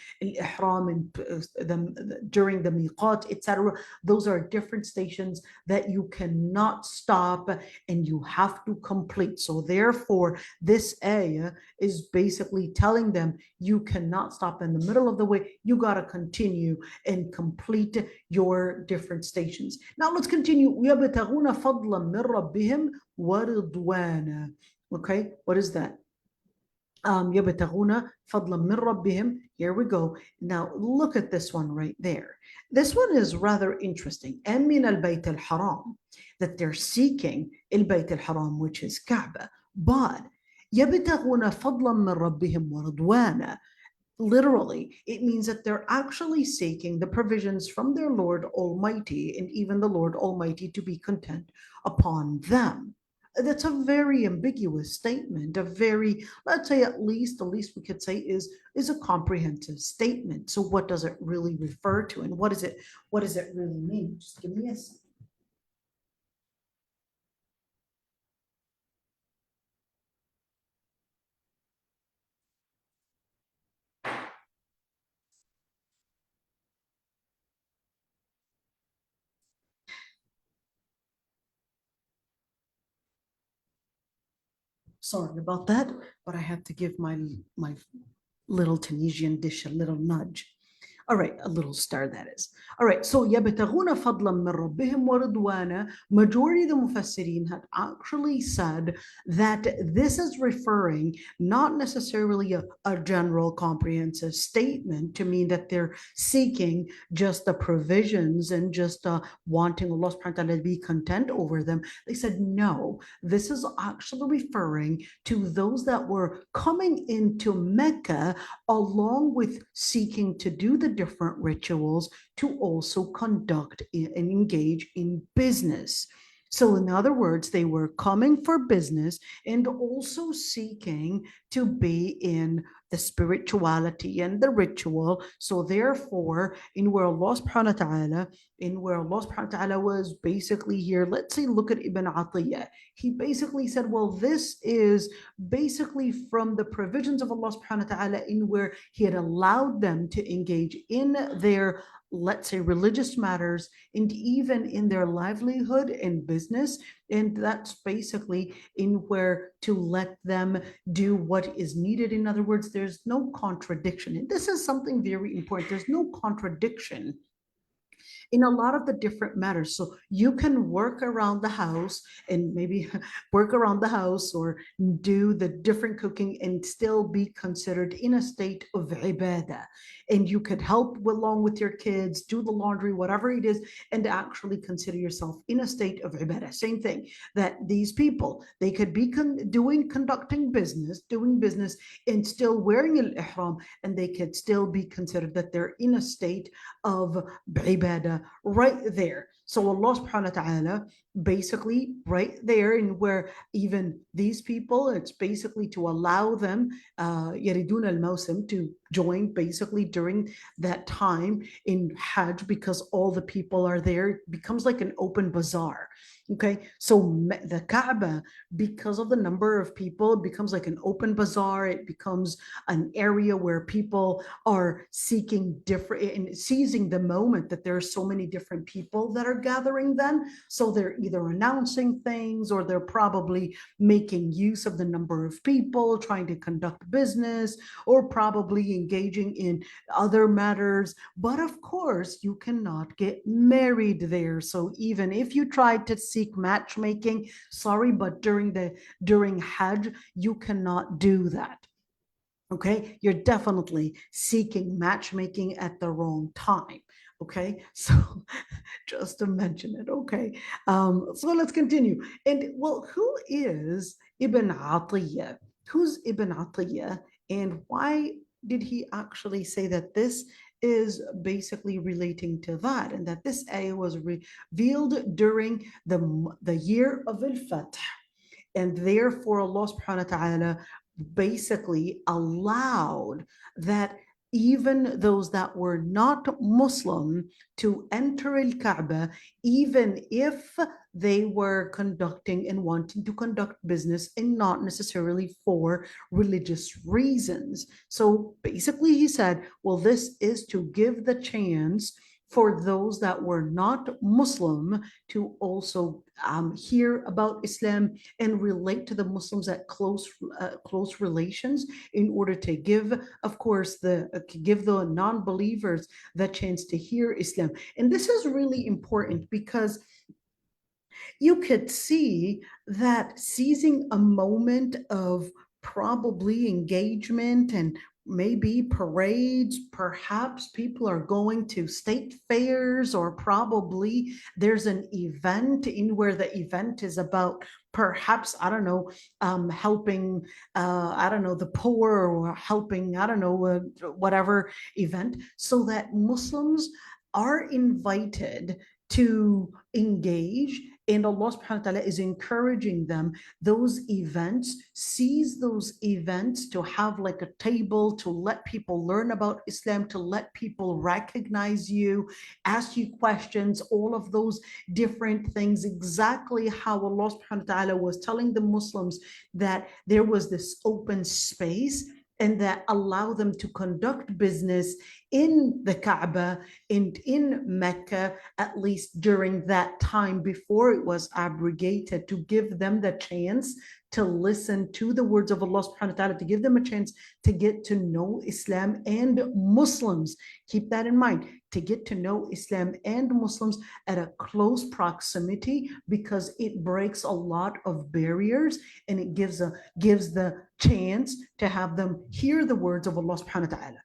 during the miqat, etc. Those are different stations that you cannot stop and you have to complete. So therefore, this ayah is basically telling them you cannot stop in the middle of the way. You got to continue and complete your different stations. Now let's continue. يَبْتَغُونَ فَضْلًا مِنْ رَبِّهِمْ وَرِضْوَانًا. Okay, what is that? يَبْتَغُونَ فَضْلًا مِنْ رَبِّهِمْ. Here we go. Now look at this one right there. This one is rather interesting. أَمِنَ الْبَيْتِ الْحَرَامِ, that they're seeking الْبَيْتِ الْحَرَامِ, which is Kaaba. But يَبْتَغُونَ فَضْلًا مِنْ رَبِّهِمْ وَرِضْوَانًا. Literally, it means that they're actually seeking the provisions from their Lord Almighty, and even the Lord Almighty to be content upon them. That's a very ambiguous statement, a very, let's say the least we could say is a comprehensive statement. So what does it really refer to, and what does it really mean? Just give me a second. Sorry about that, but I have to give my little Tunisian dish a little nudge. All right, a little star that is. All right, so يَبْتَغُونَ فَضْلًا مِنْ رَبِّهِمْ وَرِضْوَانًا. Majority of the Mufassirin had actually said that this is referring not necessarily a general comprehensive statement to mean that they're seeking just the provisions and just wanting Allah subhanahu wa ta'ala to be content over them. They said, no, this is actually referring to those that were coming into Mecca along with seeking to do the different rituals to also conduct and engage in business. So in other words, they were coming for business and also seeking to be in the spirituality and the ritual. So therefore, in where Allah subhanahu wa ta'ala was basically here, let's say, look at Ibn Atiyah. He basically said, well, this is basically from the provisions of Allah subhanahu wa ta'ala, in where he had allowed them to engage in their, let's say, religious matters and even in their livelihood and business. And that's basically in where to let them do what is needed. In other words, there's no contradiction. And this is something very important. There's no contradiction in a lot of the different matters. So you can work around the house and maybe work around the house or do the different cooking and still be considered in a state of ibadah. And you could help along with your kids, do the laundry, whatever it is, and actually consider yourself in a state of ibadah. Same thing, that these people, they could be conducting business, doing business, and still wearing al-ihram, and they could still be considered that they're in a state of ibadah right there. So Allah subhanahu wa ta'ala basically right there, in where even these people, it's basically to allow them yaridun al-mawsim, to join basically during that time in Hajj, because all the people are there. It becomes like an open bazaar. Okay, so the Kaaba, because of the number of people, it becomes like an open bazaar. It becomes an area where people are seeking different and seizing the moment that there are so many different people that are gathering then. So they're either announcing things, or they're probably making use of the number of people, trying to conduct business, or probably engaging in other matters. But of course, you cannot get married there. So even if you tried to seek matchmaking, sorry, but during Hajj, you cannot do that. Okay, you're definitely seeking matchmaking at the wrong time. Okay, so just to mention it. Okay, so let's continue. And well, who is Ibn Atiyah? Who's Ibn Atiyah, and why did he actually say that this is basically relating to that, and that this ayah was revealed during the year of al-Fath? And therefore Allah subhanahu wa ta'ala basically allowed that even those that were not Muslim to enter al-Kaaba, even if they were conducting and wanting to conduct business and not necessarily for religious reasons. So basically he said, well, this is to give the chance for those that were not Muslim to also hear about Islam and relate to the Muslims at close relations, in order to give, of course, give the non-believers the chance to hear Islam. And this is really important because you could see that seizing a moment of probably engagement and maybe parades, perhaps people are going to state fairs, or probably there's an event in where the event is about, perhaps, I don't know, helping, I don't know, the poor, or helping, I don't know, whatever event, so that Muslims are invited to engage. And Allah subhanahu wa ta'ala is encouraging them, those events, seize those events to have like a table to let people learn about Islam, to let people recognize you, ask you questions, all of those different things, exactly how Allah subhanahu wa ta'ala was telling the Muslims that there was this open space and that allow them to conduct business in the Kaaba and in Mecca, at least during that time before it was abrogated, to give them the chance to listen to the words of Allah subhanahu wa ta'ala, to give them a chance to get to know Islam and Muslims. Keep that in mind, to get to know Islam and Muslims at a close proximity, because it breaks a lot of barriers and it gives the chance to have them hear the words of Allah subhanahu wa ta'ala.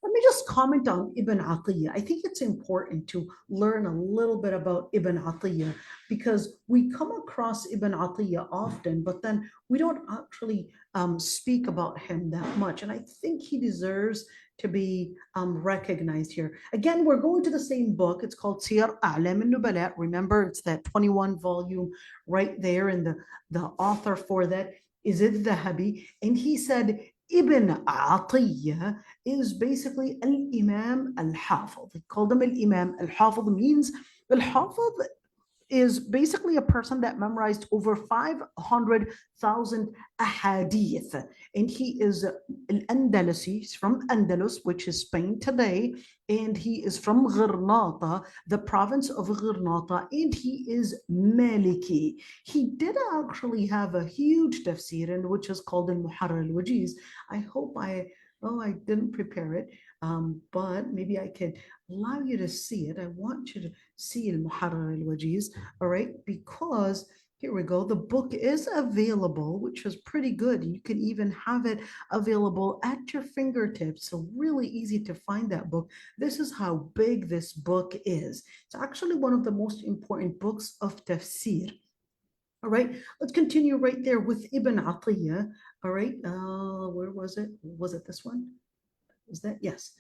Let me just comment on Ibn Atiyah. I think it's important to learn a little bit about Ibn Atiyah, because we come across Ibn Atiyah often, but then we don't actually speak about him that much. And I think he deserves to be recognized here. Again, we're going to the same book. It's called Siyar A'lam al-Nubala. Remember, it's that 21 volume right there, and the author for that is al-Dhahabi. And he said, Ibn Atiyah is basically al-Imam al-Hafiz. They called him al-Imam al-Hafiz. Means al-Hafiz is basically a person that memorized over 500,000 ahadith. And he is al-Andalusi. He's from Andalus, which is Spain today. And he is from Gharnata, the province of Gharnata. And he is Maliki. He did actually have a huge tafsir, and which is called al-Muharrar al-Wajiz. I hope I didn't prepare it, but maybe I could allow you to see it. I want you to see al-Muharrar al-Wajiz, all right? Because here we go. The book is available, which is pretty good. You can even have it available at your fingertips. So really easy to find that book. This is how big this book is. It's actually one of the most important books of tafsir. All right, let's continue right there with Ibn Atiyah. All right, where was it? Was it this one? Is that? Yes.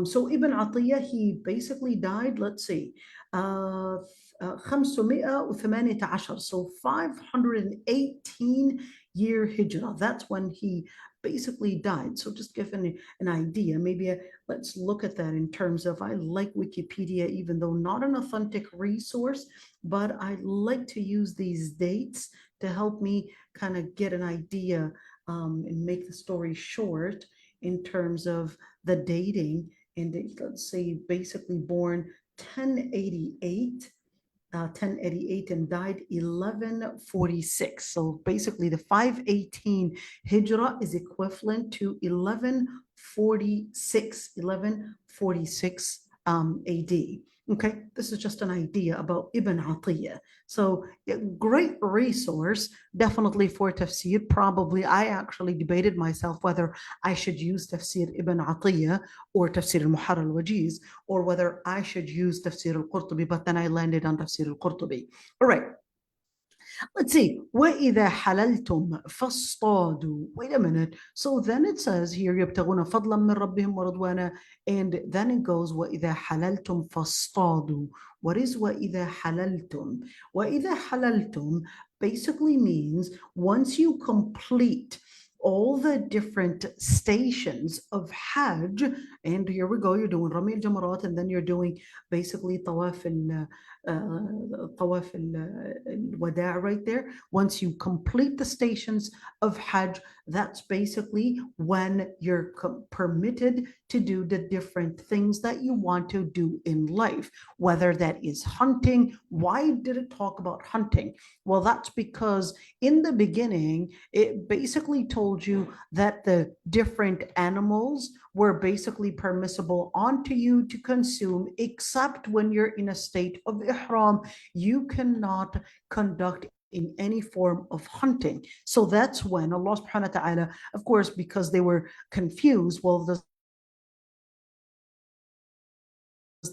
So Ibn Atiyah, he basically died, let's see, 518, so 518 year hijrah. That's when he basically died. So just giving an idea, maybe let's look at that in terms of, I like Wikipedia, even though not an authentic resource, but I like to use these dates to help me kind of get an idea and make the story short in terms of the dating. And let's say basically born 1088 and died 1146. So basically the 518 hijrah is equivalent to 1146 AD. Okay, this is just an idea about Ibn Atiyah. So great resource, definitely for tafsir. Probably I actually debated myself whether I should use tafsir Ibn Atiyah or tafsir al-Muharrar al-Wajiz, or whether I should use tafsir al-Qurtubi, but then I landed on tafsir al-Qurtubi. All right. Let's see. وَإِذَا حَلَلْتُمْ فَاصْطَادُوا. Wait a minute. So then it says here, يَبْتَغُونَ فَضْلًا مِّن رَبِّهِمْ وَرِضْوَانًا. And then it goes, وَإِذَا حَلَلْتُمْ فَاصْطَادُوا. What is وَإِذَا حَلَلْتُمْ? وَإِذَا حَلَلْتُمْ basically means once you complete all the different stations of Hajj. And here we go, you're doing Rami al-Jamarat, and then you're doing basically Tawaf al-Wada' right there. Once you complete the stations of Hajj, that's basically when you're permitted to do the different things that you want to do in life, whether that is hunting. Why did it talk about hunting? Well, that's because in the beginning, it basically told you that the different animals were basically permissible onto you to consume, except when you're in a state of ihram. You cannot conduct in any form of hunting. So that's when Allah subhanahu wa ta'ala, of course, because they were confused, well, does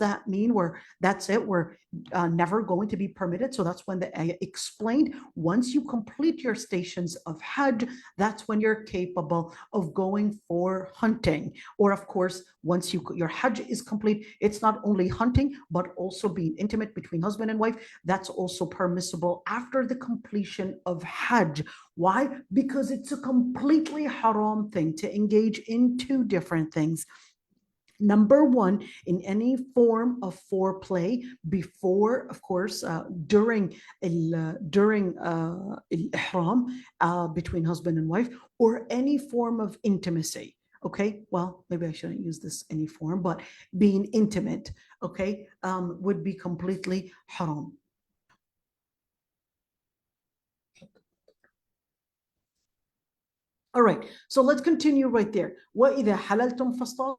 that mean that's it, we're never going to be permitted? So that's when the ayah explained, once you complete your stations of Hajj, that's when you're capable of going for hunting. Or of course, once your Hajj is complete, it's not only hunting, but also being intimate between husband and wife. That's also permissible after the completion of Hajj. Why? Because it's a completely haram thing to engage in two different things. Number one, in any form of foreplay before, of course, during ihram between husband and wife, or any form of intimacy. Okay, well, maybe I shouldn't use this any form, but being intimate, okay, would be completely haram. All right, so let's continue right there. وَإِذَا حَلَلْتُمْ فَاصْطَادُوا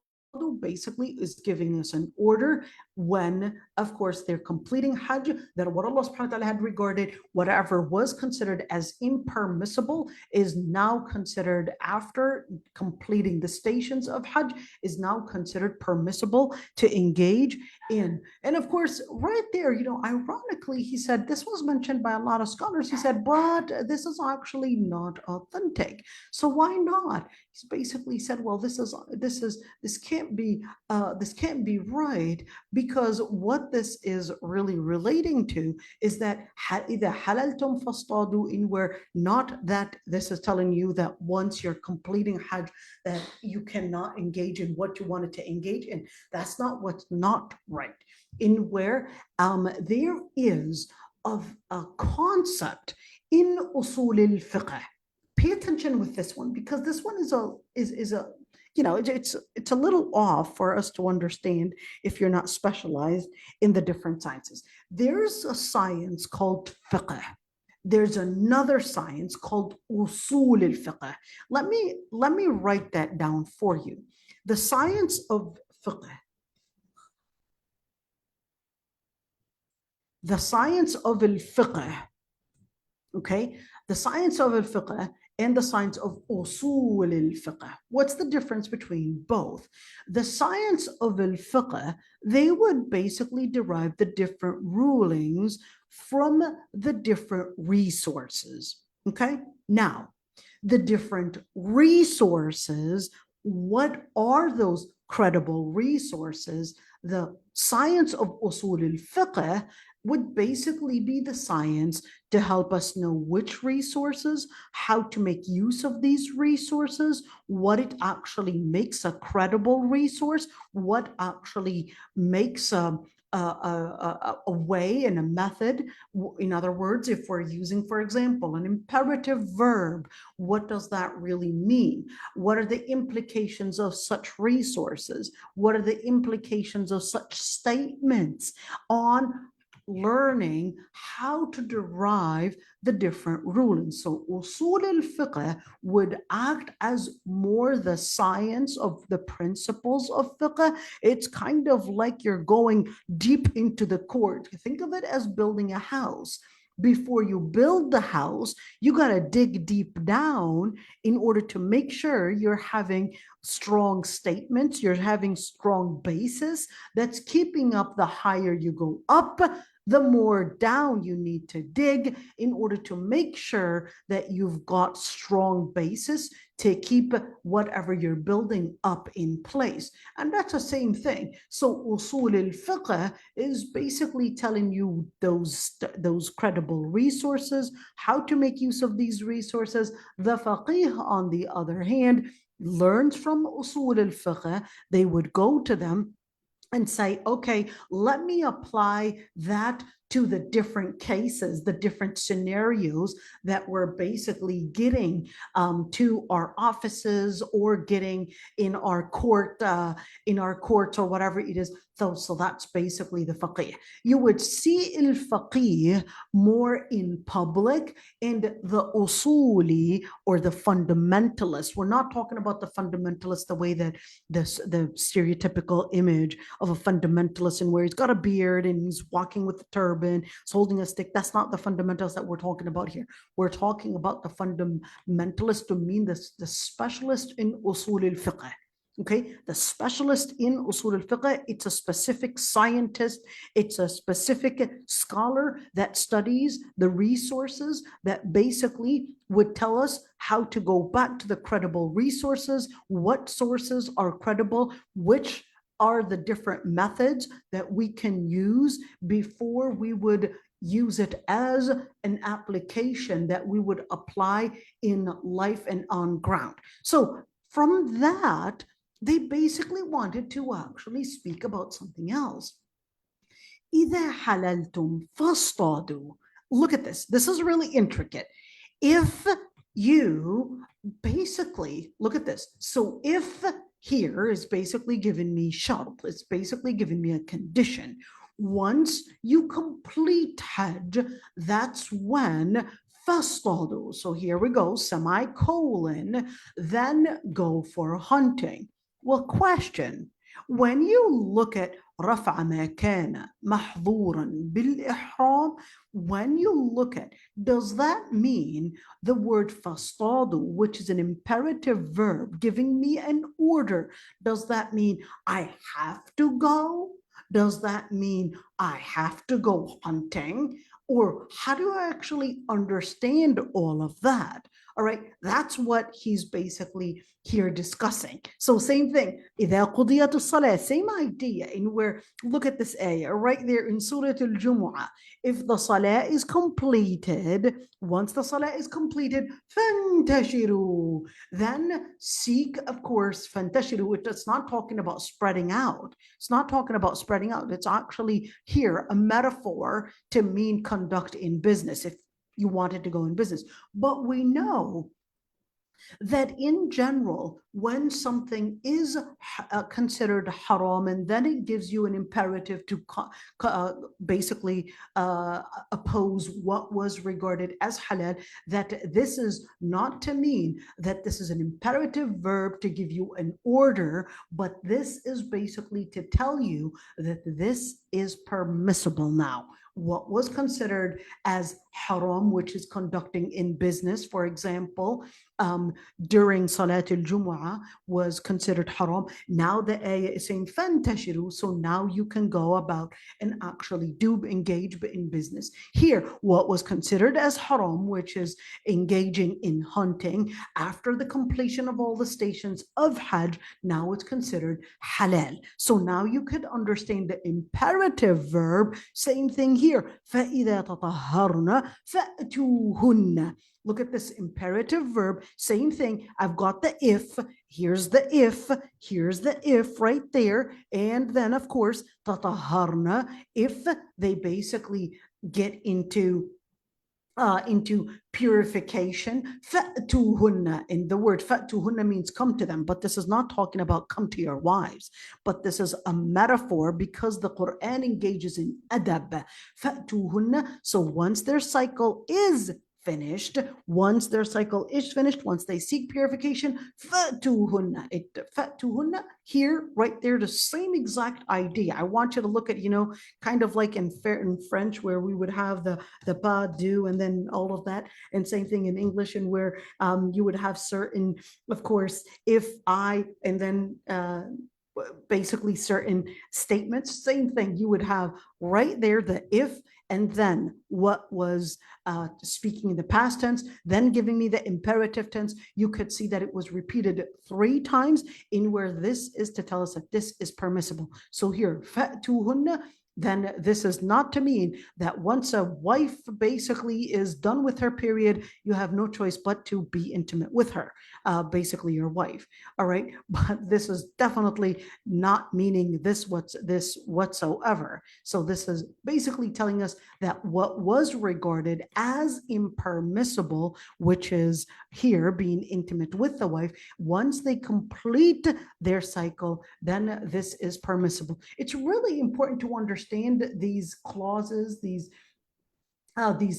basically is giving us an order when, of course, they're completing Hajj, that what Allah subhanahu wa ta'ala had regarded, whatever was considered as impermissible is now considered, after completing the stations of Hajj, is now considered permissible to engage in. And of course, right there, ironically, he said, this was mentioned by a lot of scholars. He said, but this is actually not authentic. So why not? He's basically said, well, this can't be right, because what this is really relating to is that إِذَا حَلَلْتُمْ فَاصْطَادُوا, in where not that this is telling you that once you're completing Hajj that you cannot engage in what you wanted to engage in. That's not what's not right. In where there is a concept in usul al-fiqh. Pay attention with this one, because this one is a it's a little off for us to understand if you're not specialized in the different sciences. There's a science called fiqh. There's another science called usul al-fiqh. Let me write that down for you. The science of fiqh. The science of al-fiqh. Okay, the science of al-fiqh and the science of usul al-fiqh. What's the difference between both? The science of al-fiqh, they would basically derive the different rulings from the different resources. Okay, now the different resources, what are those credible resources? The science of usul al-fiqh would basically be the science to help us know which resources, how to make use of these resources, what it actually makes a credible resource, what actually makes a way and a method. In other words, if we're using, for example, an imperative verb, what does that really mean? What are the implications of such resources? What are the implications of such statements on learning how to derive the different rulings? So usul al-fiqh would act as more the science of the principles of fiqh. It's kind of like you're going deep into the court. Think of it as building a house. Before you build the house, you got to dig deep down in order to make sure you're having strong statements, you're having strong basis that's keeping up. The higher you go up, the more down you need to dig in order to make sure that you've got strong basis to keep whatever you're building up in place. And that's the same thing. So usul al-fiqh is basically telling you those credible resources, how to make use of these resources. The faqih, on the other hand, learns from usul al-fiqh. They would go to them and say, okay, let me apply that to the different cases, the different scenarios that we're basically getting to our offices or getting in our courts or whatever it is. So that's basically the faqih. You would see al-faqih more in public, and the usuli or the fundamentalist. We're not talking about the fundamentalist the way that the stereotypical image of a fundamentalist, and where he's got a beard and he's walking with a turban, he's holding a stick. That's not the fundamentalist that we're talking about here. We're talking about the fundamentalist to mean the specialist in usul al-fiqh. Okay, the specialist in usul al-fiqh, it's a specific scientist, it's a specific scholar that studies the resources that basically would tell us how to go back to the credible resources, what sources are credible, which are the different methods that we can use before we would use it as an application that we would apply in life and on ground. So from that, they basically wanted to actually speak about something else. إِذَا حَلَلْتُمْ فَاصْطَادُوا. Look at this. This is really intricate. If you basically, look at this. So if here is basically giving me shart, it's basically giving me a condition. Once you complete Hajj, that's when فَاصْطَادُوا. So here we go, semicolon, then go for hunting. Well, question, when you look at رفع ما كان محظورا بالإحرام, when you look at, does that mean the word فاصطادوا, which is an imperative verb giving me an order, does that mean I have to go? Does that mean I have to go hunting? Or how do I actually understand all of that? All right, that's what he's basically here discussing. So same thing, إذا قضيت الصلاة, same idea in where, look at this ayah right there in Surah al-Jumu'ah. If the salah is completed, once the salah is completed, فَانْتَشِرُوا, then seek, of course, فَانْتَشِرُوا, it's not talking about spreading out. It's not talking about spreading out. It's actually here a metaphor to mean conduct in business, if you wanted to go in business. But we know that in general, when something is considered haram, and then it gives you an imperative to basically oppose what was regarded as halal, that this is not to mean that this is an imperative verb to give you an order, but this is basically to tell you that this is permissible now. What was considered as haram, which is conducting in business, for example, during Salat al-Jumu'ah was considered haram. Now the ayah is saying فَانْتَشِرُوا, so now you can go about and actually engage in business. Here, what was considered as haram, which is engaging in hunting, after the completion of all the stations of Hajj, now it's considered halal. So now you could understand the imperative verb, same thing here. فَإِذَا تَطَهَّرْنَ فَأْتُوهُنَّ. Look at this imperative verb, same thing. I've got the if, here's the if right there. And then of course, tataharna, if they basically get into purification, fa'tuhunna, and the word fa'tuhunna means come to them, but this is not talking about come to your wives, but this is a metaphor because the Quran engages in adab, fa'tuhunna. So once their cycle is finished, once they seek purification, fa'tuhunna, here, right there, the same exact idea. I want you to look at, kind of like in French, where we would have the pas, do, and then all of that, and same thing in English, and where you would have certain, of course, if I, and then basically certain statements, same thing. You would have right there the if, and then what was speaking in the past tense, then giving me the imperative tense. You could see that it was repeated 3 times in where this is to tell us that this is permissible. So here, فَأْتُوهُنَّ, then this is not to mean that once a wife basically is done with her period, you have no choice but to be intimate with her, basically your wife. All right. But this is definitely not meaning this whatsoever. So this is basically telling us that what was regarded as impermissible, which is here being intimate with the wife, once they complete their cycle, then this is permissible. It's really important to understand these clauses, these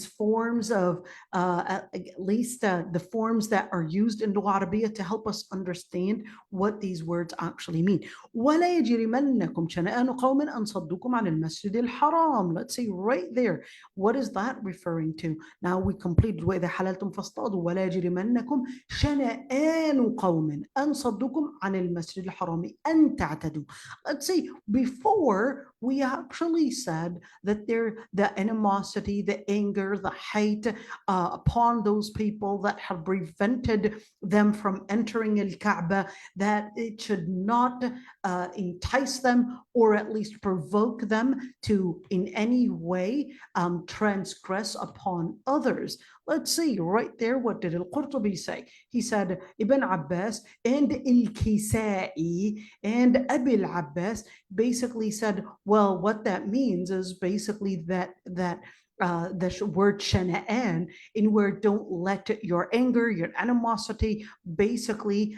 forms of, at least the forms that are used in Lugha Arabiya to help us understand what these words actually mean. وَلَا يَجْرِمَنَّكُمْ شَنَآنُ قَوْمٍ أَنْ صَدُّوكُمْ عَنِ الْمَسْجِدِ الْحَرَامِ. Let's see right there. What is that referring to? Now we completed وَإِذَا حَلَلْتُمْ فَاصْطَادُوا وَلَا يَجْرِمَنَّكُمْ شَنَآنُ قَوْمٍ أَنْ صَدُّوكُمْ عَنِ الْمَسْجِدِ الْحَرَامِ أَنْ تَعْتَدُوا. Let's see, before we actually said that the animosity, the anger, the hate upon those people that have prevented them from entering al-Kaaba, that it should not entice them or at least provoke them to in any way transgress upon others. Let's see right there, what did al-Qurtubi say? He said Ibn Abbas and al-Kisai and Abil Abbas basically said, well, what that means is basically that the word shana'an, in where don't let your anger, your animosity basically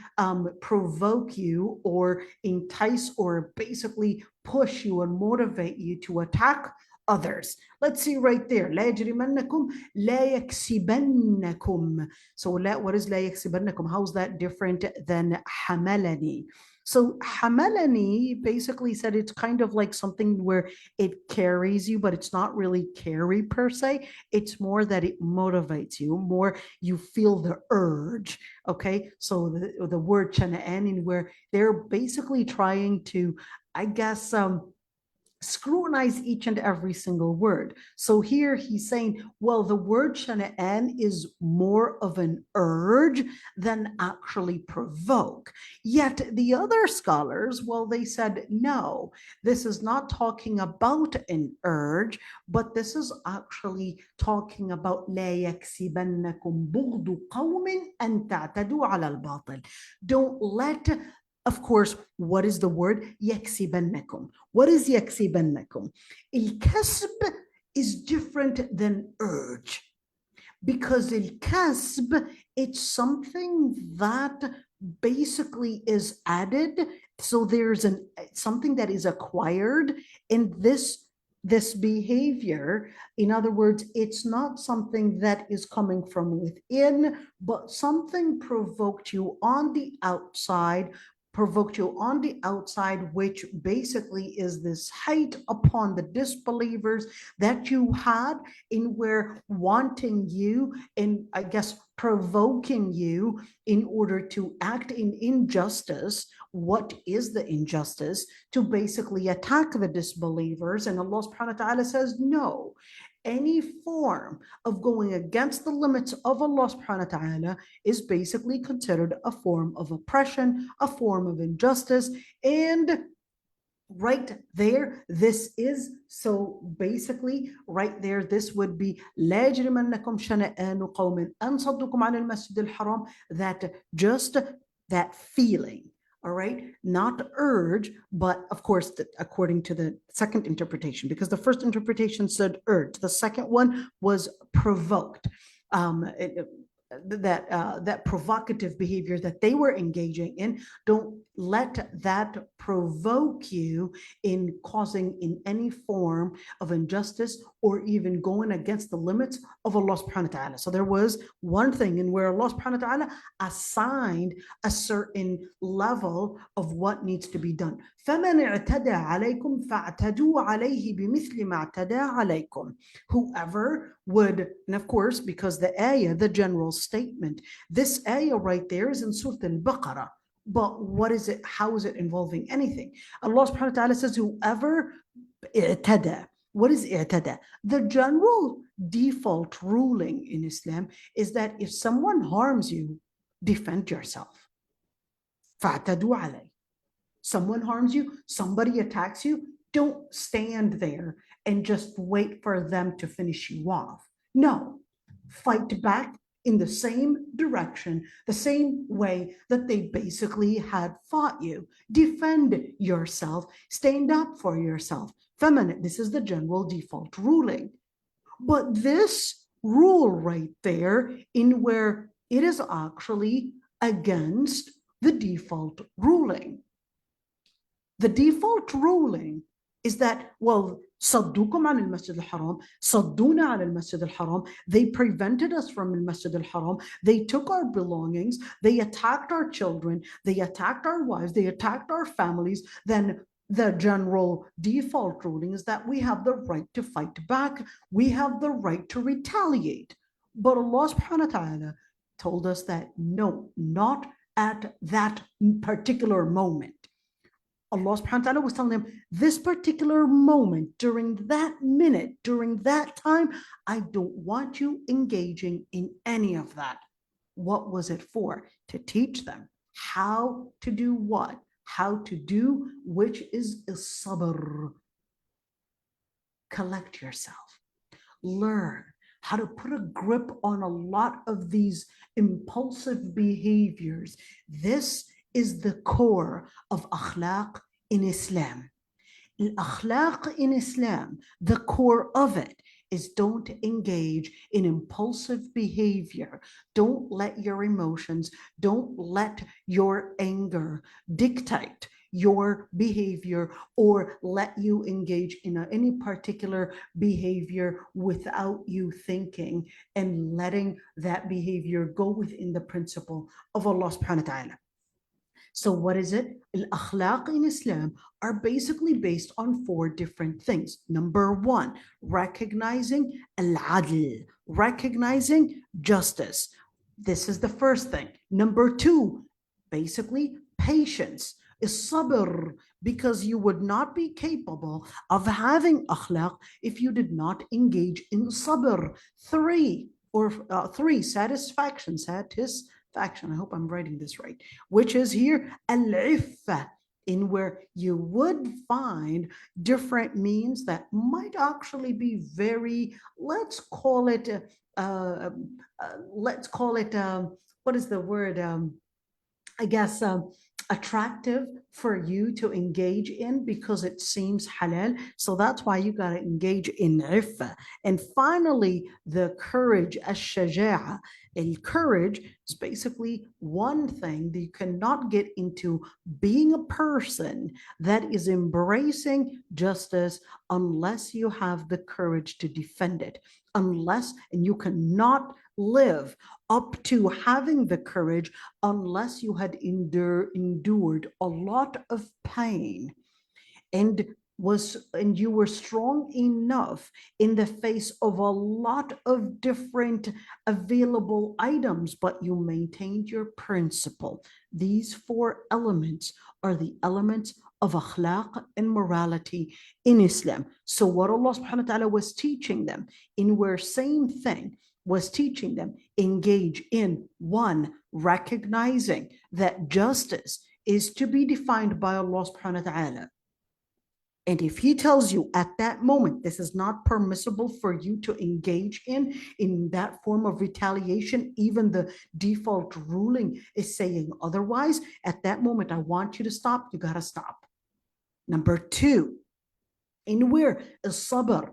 provoke you or entice or basically push you and motivate you to attack others. Let's see right there. لا يجرمنكم لا يكسبنكم. So what is لا يكسبنكم? How is that different than حملني? So hamalani basically said it's kind of like something where it carries you, but it's not really carry per se. It's more that it motivates you, more you feel the urge. Okay, so the word chana'anin, where they're basically trying to, I guess, scrutinize each and every single word. So here he's saying, well, the word shana'an is more of an urge than actually provoke. Yet the other scholars, well, they said, no, this is not talking about an urge, but this is actually talking about لا يكسبنكم بغض قوم أن تعتدوا على الباطل. Don't let. Of course, what is the word? يكسبنكم. What is يكسبنكم? الكسب is different than urge, because الكسب, it's something that basically is added. So there's something that is acquired in this behavior. In other words, it's not something that is coming from within, but something provoked you on the outside, which basically is this hate upon the disbelievers that you had, in where wanting you and I guess provoking you in order to act in injustice. What is the injustice? To basically attack the disbelievers. And Allah subhanahu wa ta'ala says, no. Any form of going against the limits of Allah subhanahu wa ta'ala is basically considered a form of oppression, a form of injustice. And right there, this is, so basically right there, this would be لا يجرمنكم شنآن قوم أن صدوكم عن المسجد الحرام, that just that feeling. All right, not urge, but of course, according to the second interpretation, because the first interpretation said urge, the second one was provoked. That provocative behavior that they were engaging in, don't let that provoke you in causing in any form of injustice or even going against the limits of Allah subhanahu wa ta'ala. So there was one thing in where Allah subhanahu wa ta'ala assigned a certain level of what needs to be done. فَمَنْ اعْتَدَى عَلَيْكُمْ فَاعْتَدُوا عَلَيْهِ بِمِثْلِ مَا اعْتَدَى عَلَيْكُمْ. Whoever would, and of course, because the ayah, the general statement, this ayah right there is in Surah al-Baqarah. But what is it? How is it involving anything? Allah subhanahu wa ta'ala says, whoever i'tada. What is i'tada? The general default ruling in Islam is that if someone harms you, defend yourself. فَاعْتَدُوا عَلَيْهِ. Someone harms you, somebody attacks you, don't stand there and just wait for them to finish you off. No, fight back in the same direction, the same way that they basically had fought you. Defend yourself, stand up for yourself. Feminine, this is the general default ruling. But this rule right there, in where it is actually against the default ruling. The default ruling is that, well, صدوكم عن المسجد الحرام, صدونا عن المسجد الحرام. They prevented us from the Masjid al-Haram. They took our belongings. They attacked our children. They attacked our wives. They attacked our families. Then the general default ruling is that we have the right to fight back. We have the right to retaliate. But Allah subhanahu wa ta'ala told us that no, not at that particular moment. Allah subhanahu wa ta'ala was telling them, this particular moment, during that minute, during that time, I don't want you engaging in any of that. What was it for? To teach them how to do what? How to do, which is sabr. Collect yourself. Learn how to put a grip on a lot of these impulsive behaviors. This is the core of akhlaq in Islam. Akhlaq in Islam, the core of it is don't engage in impulsive behavior. Don't let your emotions, don't let your anger dictate your behavior or let you engage in any particular behavior without you thinking and letting that behavior go within the principle of Allah subhanahu wa ta'ala. So what is it? Al-akhlaq in Islam are basically based on 4 different things. Number 1, recognizing al-adl, recognizing justice. This is the first thing. Number 2, basically patience, is sabr, because you would not be capable of having akhlaq if you did not engage in sabr. 3, satisfaction. I hope I'm writing this right, which is here al-iffa, in where you would find different means that might actually be very, let's call it, what is the word? I guess attractive for you to engage in because it seems halal. So that's why you got to engage in iffa. And finally, the courage, ash-shaja'a. Courage is basically one thing that you cannot get into being a person that is embracing justice unless you have the courage to defend it. And you cannot live up to having the courage unless you had endured a lot of pain and you were strong enough in the face of a lot of different available items, but you maintained your principle. These 4 elements are the elements of akhlaq and morality in Islam. So what Allah subhanahu wa ta'ala was teaching them in where same thing was teaching them, engage in 1, recognizing that justice is to be defined by Allah subhanahu wa ta'ala. And if he tells you at that moment, this is not permissible for you to engage in that form of retaliation, even the default ruling is saying otherwise, at that moment, I want you to stop, you got to stop. Number 2, in where is sabr.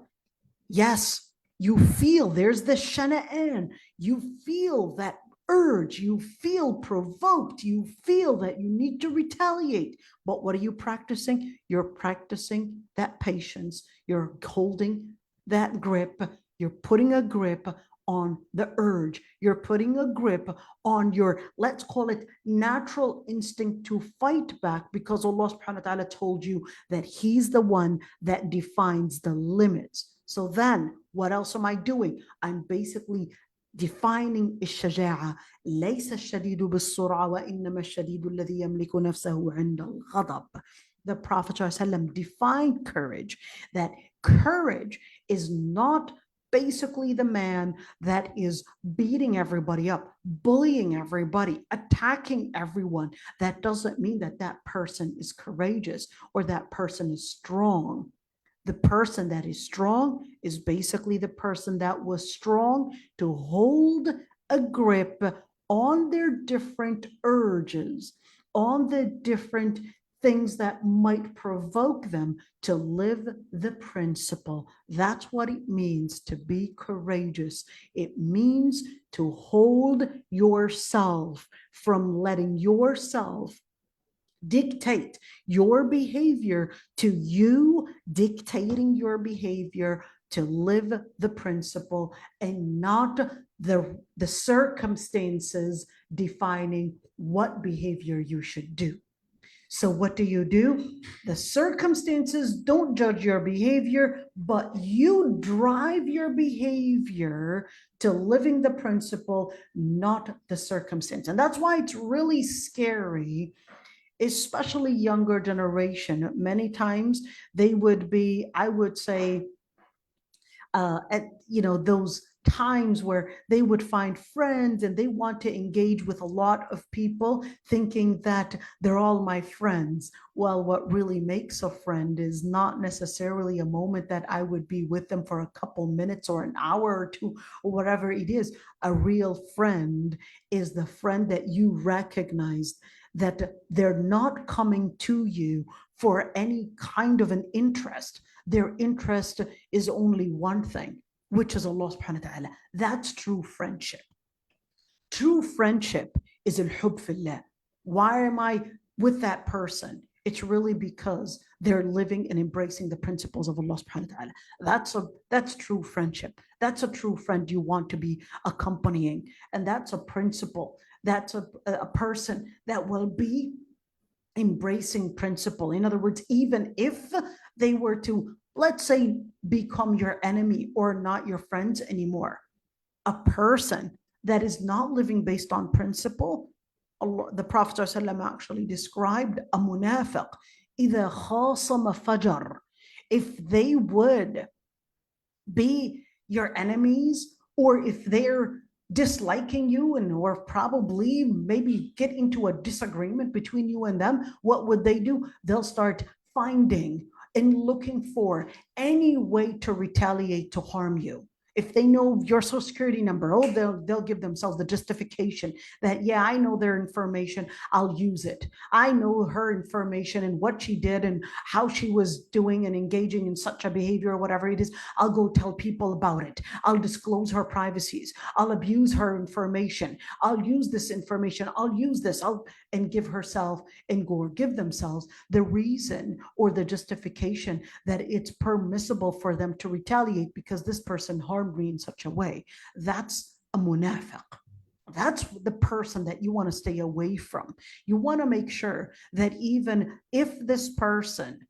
Yes, you feel there's the shana'an. You feel that urge, you feel provoked, you feel that you need to retaliate. But what are you practicing? You're practicing that patience. You're holding that grip. You're putting a grip on the urge. You're putting a grip on your, let's call it, natural instinct to fight back, because Allah subhanahu wa ta'ala told you that he's the one that defines the limits. So then what else am I doing? I'm basically defining الشجاعة ليس الشديد بالسرعة وإنما الشديد الذي يملك نفسه عند الغضب. The Prophet ﷺ defined courage, that courage is not basically the man that is beating everybody up, bullying everybody, attacking everyone. That doesn't mean that that person is courageous or that person is strong. The person that is strong is basically the person that was strong to hold a grip on their different urges, on the different things that might provoke them to live the principle. That's what it means to be courageous. It means to hold yourself from letting yourself dictate your behavior to you, dictating your behavior to live the principle, and not the circumstances defining what behavior you should do. So what do? The circumstances don't judge your behavior, but you drive your behavior to living the principle, not the circumstance. And that's why it's really scary, especially younger generation. Many times they would be, I would say, at those times where they would find friends and they want to engage with a lot of people thinking that they're all my friends. Well, what really makes a friend is not necessarily a moment that I would be with them for a couple minutes or an hour or two or whatever it is. A real friend is the friend that you recognize that they're not coming to you for any kind of an interest. Their interest is only one thing, which is Allah subhanahu wa ta'ala. That's true friendship. True friendship is al-hub fillah. Why am I with that person? It's really because they're living and embracing the principles of Allah subhanahu wa ta'ala. That's true friendship. That's a true friend you want to be accompanying. And that's a principle. That's a person that will be embracing principle. In other words, even if they were to, let's say, become your enemy or not your friends anymore, a person that is not living based on principle, the Prophet ﷺ actually described a munafiq, إِذَا خَاصَمَ فَجَرٍ. If they would be your enemies, or if they're disliking you and or probably maybe get into a disagreement between you and them, what would they do? They'll start finding and looking for any way to retaliate, to harm you. If they know your social security number, they'll give themselves the justification that, yeah, I know their information, I'll use it. I know her information and what she did and how she was doing and engaging in such a behavior or whatever it is. I'll go tell people about it. I'll disclose her privacies. I'll abuse her information. I'll use this information. I'll use this. And give herself and go give themselves the reason or the justification that it's permissible for them to retaliate because this person harmed me in such a way. That's a munafiq. That's the person that you want to stay away from. You want to make sure that even if this person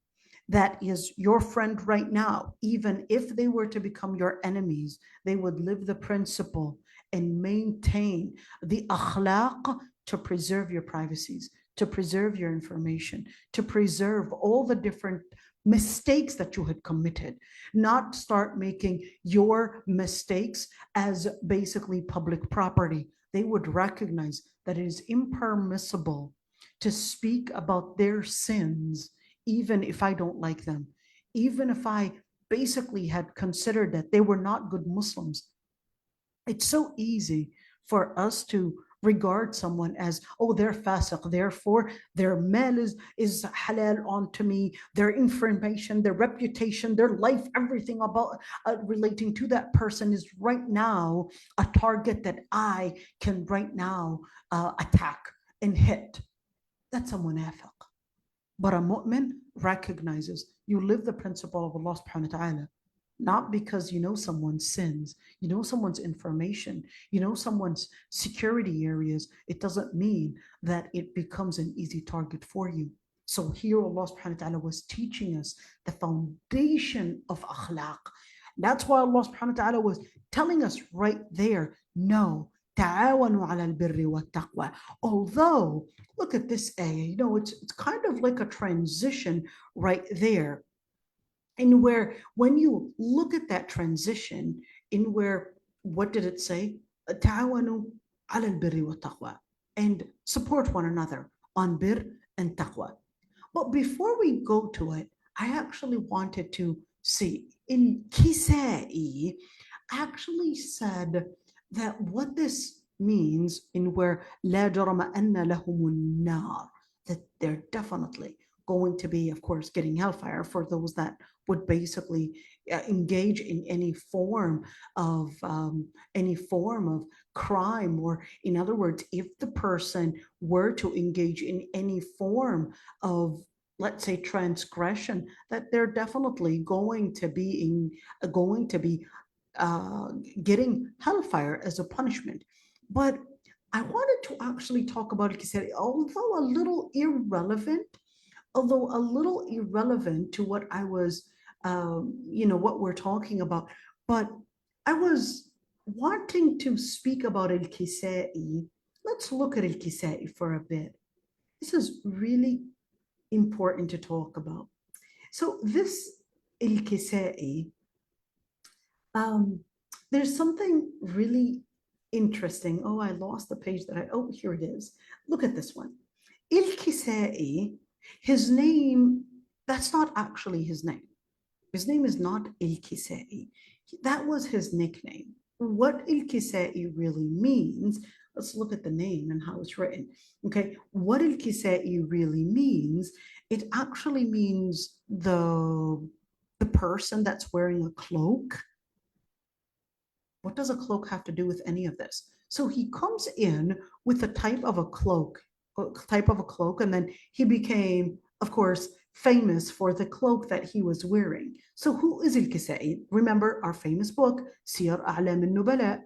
that is your friend right now, even if they were to become your enemies, they would live the principle and maintain the akhlaq to preserve your privacies, to preserve your information, to preserve all the different mistakes that you had committed, not start making your mistakes as basically public property. They would recognize that it is impermissible to speak about their sins, even if I don't like them, even if I basically had considered that they were not good Muslims. It's so easy for us to regard someone as, oh, they're fasiq, therefore their mal is halal onto me, their information, their reputation, their life, everything about relating to that person is right now a target that I can right now attack and hit. That's a munafiq. But a mu'min recognizes you live the principle of Allah subhanahu wa ta'ala, not because you know someone's sins, you know someone's information, you know someone's security areas. It doesn't mean that it becomes an easy target for you. So here Allah subhanahu wa ta'ala was teaching us the foundation of akhlaq. That's why Allah subhanahu wa ta'ala was telling us right there, no, تعاونوا على البر والتقوى. Although, look at this ayah, it's kind of like a transition right there. And where, when you look at that transition, in where, what did it say? تعاونوا على البر والتقوى. And support one another on bir and taqwa. But before we go to it, I actually wanted to see, in Kisai actually said that what this means in where لا جرم أن لهم النار, that they're definitely going to be, of course, getting hellfire for those that would basically engage in any form of crime, or in other words, if the person were to engage in any form of, let's say, transgression, that they're definitely going to be getting hellfire as a punishment. But I wanted to actually talk about al-Kisari, although a little irrelevant to what I was, what we're talking about. But I was wanting to speak about al-Kisai. Let's look at al-Kisai for a bit. This is really important to talk about. So this al-Kisai, there's something really interesting. Oh, I lost the page here it is. Look at this one. Al-Kisai, his name, that's not actually his name. His name is not Al-Kisai. That was his nickname. What Al-Kisai really means, let's look at the name and how it's written. Okay, what Al-Kisai really means, it actually means the person that's wearing a cloak. What does a cloak have to do with any of this? So he comes in with a type of a cloak, and then he became, of course, famous for the cloak that he was wearing. So who is Al-Kisai? Remember our famous book, Siyar A'lam al-Nubala,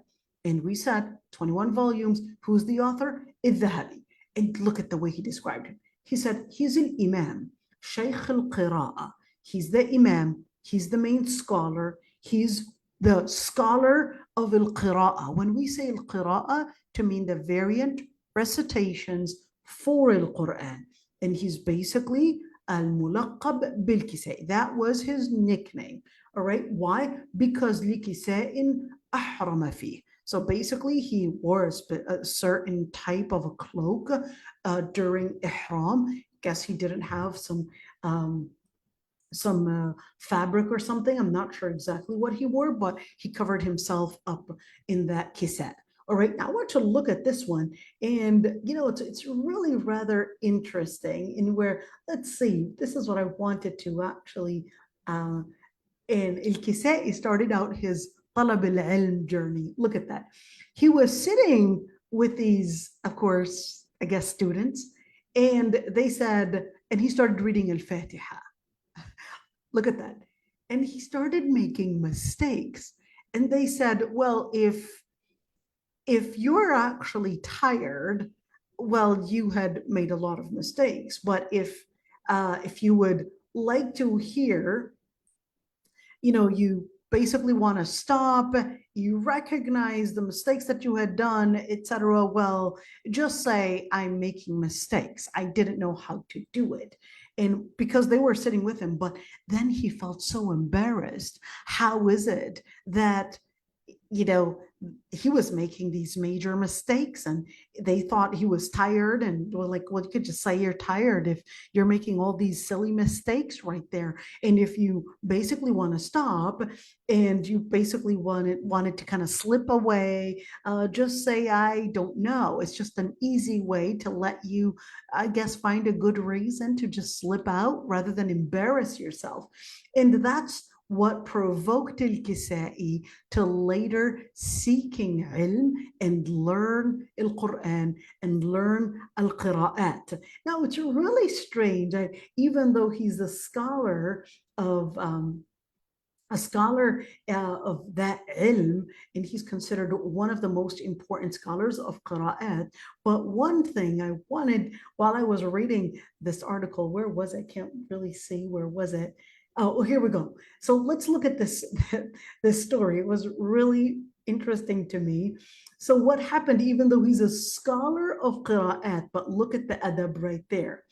and we said 21 volumes. Who's the author? al-Dhahabi. And look at the way he described him. He said, he's an imam, Shaykh al-Qira'a. He's the imam, he's the main scholar, he's the scholar of al-Qira'a. When we say al-Qira'a, to mean the variant recitations for al-Quran. And he's basically al-Mulaqab bil-Kisai. That was his nickname. All right, why? Because li-Kisa'in ahrama fi. So basically he wore a certain type of a cloak during ihram. Guess he didn't have some fabric or something. I'm not sure exactly what he wore, but he covered himself up in that kisa. All right, now I want to look at this one, and it's really rather interesting in where, let's see, this is what I wanted to actually, and al-Kisai started out his talab al-ilm journey. Look at that. He was sitting with these, of course, I guess, students, and they said, and he started reading al-Fatiha. Look at that. And he started making mistakes. And they said, well, if you're actually tired, well, you had made a lot of mistakes. But if you would like to hear, you basically want to stop, you recognize the mistakes that you had done, etc. Well, just say, I'm making mistakes. I didn't know how to do it. And because they were sitting with him, but then he felt so embarrassed. How is it that, he was making these major mistakes, and they thought he was tired, and well, you could just say you're tired if you're making all these silly mistakes right there. And if you basically want to stop and you basically wanted to kind of slip away, just say, I don't know. It's just an easy way to let you, I guess, find a good reason to just slip out rather than embarrass yourself. And that's what provoked al-Kisai to later seeking ilm and learn al-Quran and learn al-Qira'at. Now, it's really strange, even though he's a scholar of that ilm, and he's considered one of the most important scholars of Qira'at. But one thing I wanted, while I was reading this article, where was it? I can't really see, where was it? Oh, here we go. So let's look at this, this story. It was really interesting to me. So what happened, even though he's a scholar of qira'at, but look at the adab right there.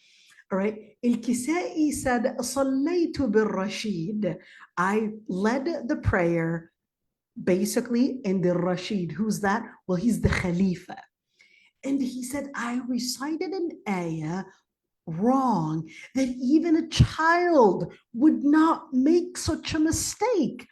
All right. Al-Kisai said, "Sallaytu bil-Rashid." I led the prayer basically in the Rashid. Who's that? Well, he's the Khalifa. And he said, I recited an ayah wrong, that even a child would not make such a mistake.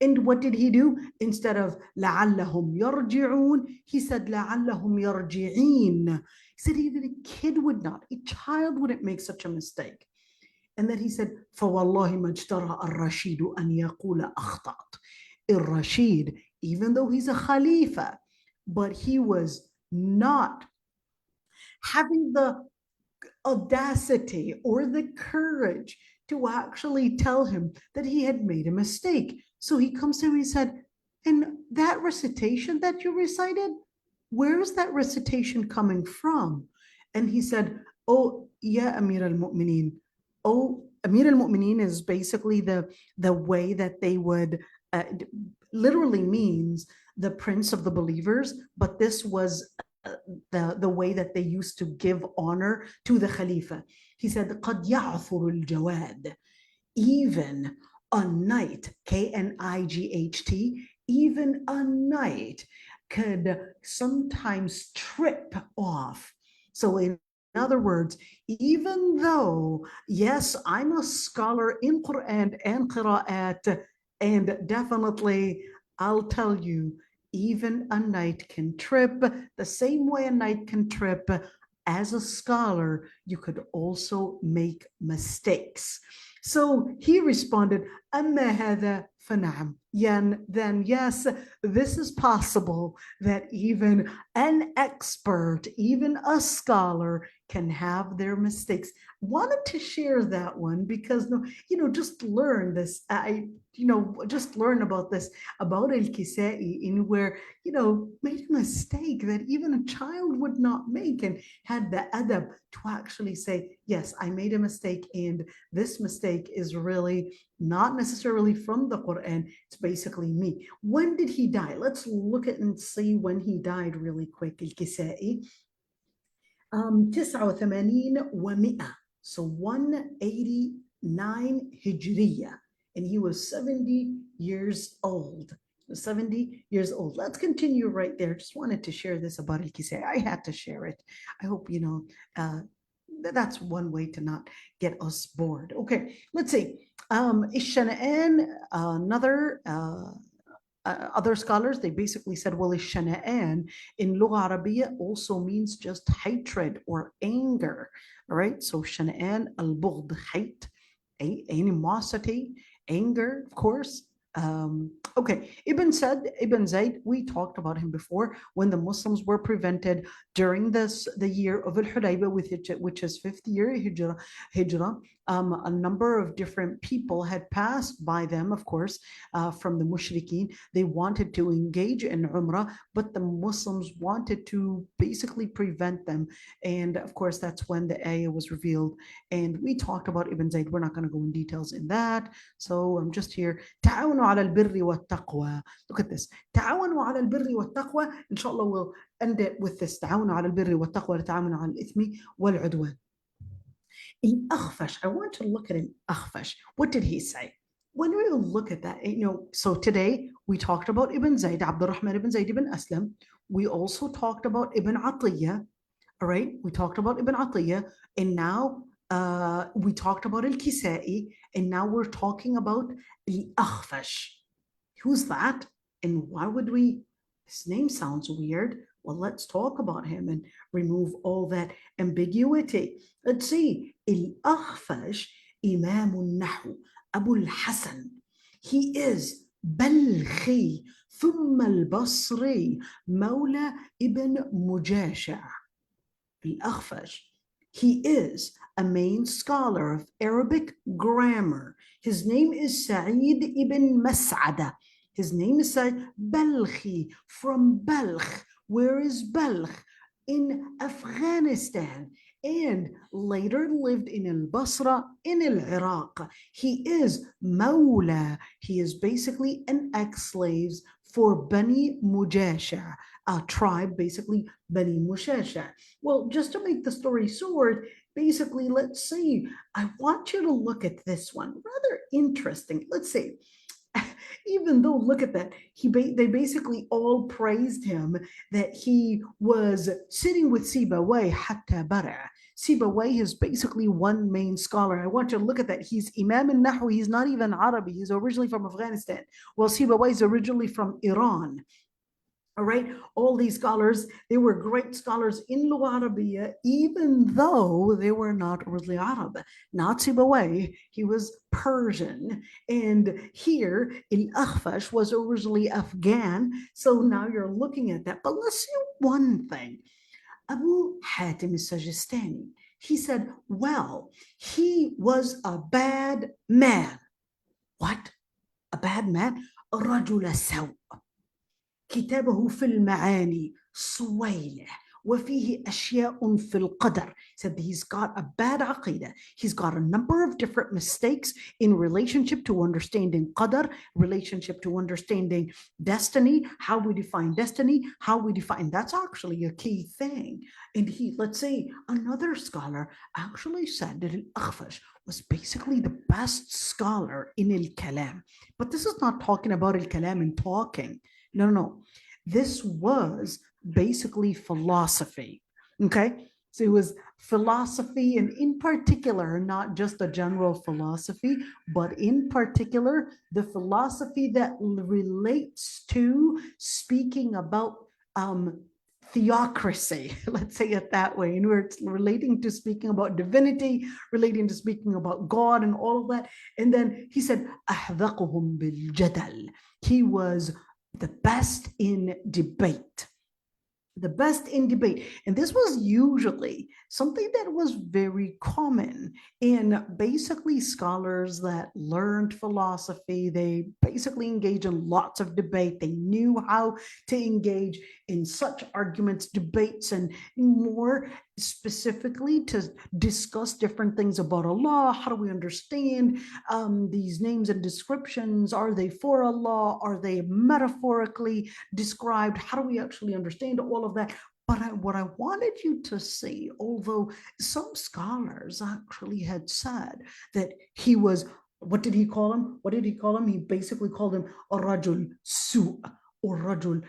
And what did he do? Instead of لَعَلَّهُمْ يَرْجِعُونَ, he said لَعَلَّهُمْ يَرْجِعِينَ. He said even a kid would not, a child wouldn't make such a mistake. And then he said, فَوَاللَّهِ مَا اجْتَرَأَ الرَّشِيدُ أَنْ يَقُولَ أَخْطَأْتُ. Rashid, even though he's a Khalifa, but he was not having the audacity or the courage to actually tell him that he had made a mistake. So he comes to him and he said, and that recitation that you recited, where is that recitation coming from? And he said, oh, yeah, Amir al-Mu'mineen. Oh, Amir al-Mu'mineen is basically the way that they would, literally means the prince of the believers, but this was the way that they used to give honor to the Khalifa. He said, قَدْ يَعْثُرُ الْجَوَادِ. Even a knight, K-N-I-G-H-T, even a knight could sometimes trip off. So in other words, even though, yes, I'm a scholar in Quran and Qira'at, and definitely I'll tell you, even a knight can trip. The same way a knight can trip, as a scholar, you could also make mistakes. So he responded, أما هذا فنعم. Then yes, this is possible that even an expert, even a scholar can have their mistakes. Wanted to share that one because, just learn this. Just learn about this, about al-Kisai, in where, made a mistake that even a child would not make, and had the adab to actually say, yes, I made a mistake, and this mistake is really not necessarily from the Quran. It's basically me. When did he die? Let's look at and see when he died really quick. Al-Kisai, 89 و100, so 189 Hijriya, and he was 70 years old. 70 years old. Let's continue right there. Just wanted to share this about al-Kisai. I had to share it. I hope that's one way to not get us bored. Okay, let's see. Ishana'an, other scholars, they basically said, well, Ishana'an in Lugha Arabiya also means just hatred or anger. All right, so Shana'an, al-Bughd, hate, animosity, anger, of course. Okay, Ibn Zayd, we talked about him before, when the Muslims were prevented during the year of Al-Hudaybiyah, which is 5th year Hijrah. A number of different people had passed by them, of course, from the Mushrikeen. They wanted to engage in Umrah, but the Muslims wanted to basically prevent them. And of course, that's when the ayah was revealed. And we talked about Ibn Zayd. We're not going to go in details in that. So I'm just here. تعاونوا على البر والتقوى. Look at this. تعاونوا على البر والتقوى. Inshallah, we'll end it with this. تعاونوا على البر والتقوى لتعاونوا على الإثم والعدوان. Al-Akhfash, I want to look at Al-Akhfash. What did he say? When we look at that, so today we talked about Ibn Zayd, Abdurrahman ibn Zayd ibn Aslam. We also talked about Ibn Atiyah. All right, we talked about Ibn Atiyah, and now we talked about Al-Kisai, and now we're talking about Al-Akhfash. Who's that? And why would his name sounds weird. Well, let's talk about him and remove all that ambiguity. Let's see. Al-Akhfash, Imam al-Nahu, Abu al-Hasan. He is Balkhi, ثم البصري, Mawla ibn Mujashah. Al-Akhfash. He is a main scholar of Arabic grammar. His name is Sa'id ibn Mas'ada. His name is Sa'id Balkhi, from Balkh. Where is Balkh? In Afghanistan. and later lived in al-Basra in al-Iraq. He is Mawla. He is basically an ex-slave for Bani Mujasha, a tribe, basically Bani Mujasha. Well, just to make the story short, basically, let's see, I want you to look at this one. Rather interesting. Let's see. Even though, look at that, they basically all praised him that he was sitting with Sibawayh hatta bara. Sibawayh is basically one main scholar. I want you to look at that. He's Imam al-Nahu. He's not even Arabi. He's originally from Afghanistan. Well, Sibawayh is originally from Iran. All right, all these scholars, they were great scholars in Lugha Arabiya, even though they were not originally Arab. Not Sibawayh, he was Persian. And here, Al-Akhfash was originally Afghan. So now you're looking at that. But let's see one thing. Abu Hatim al-Sajistani, he said, well, he was a bad man. What? A bad man? رجل سوء. كتابه في المعاني صويلة وفيه أشياء في القدر. Said he's got a bad aqidah. He's got a number of different mistakes in relationship to understanding qadar, relationship to understanding destiny, how we define destiny, how we define, that's actually a key thing. And he, let's say, another scholar actually said that al-Akhfash was basically the best scholar in al-Kalam. But this is not talking about al-Kalam and talking. No. This was basically philosophy, okay? So it was philosophy, and in particular, not just a general philosophy, but in particular, the philosophy that relates to speaking about theocracy, let's say it that way, and we're relating to speaking about divinity, relating to speaking about God and all of that. And then he said, أحذقهم بالجدل. He was the best in debate. The best in debate. And this was usually something that was very common in basically scholars that learned philosophy. They basically engaged in lots of debate. They knew how to engage in such arguments, debates, and more specifically to discuss different things about Allah. How do we understand these names and descriptions? Are they for Allah? Are they metaphorically described? How do we actually understand all of that? But what I wanted you to see, although some scholars actually had said that he was, what did he call him? What did he call him? He basically called him a rajul su', or rajul,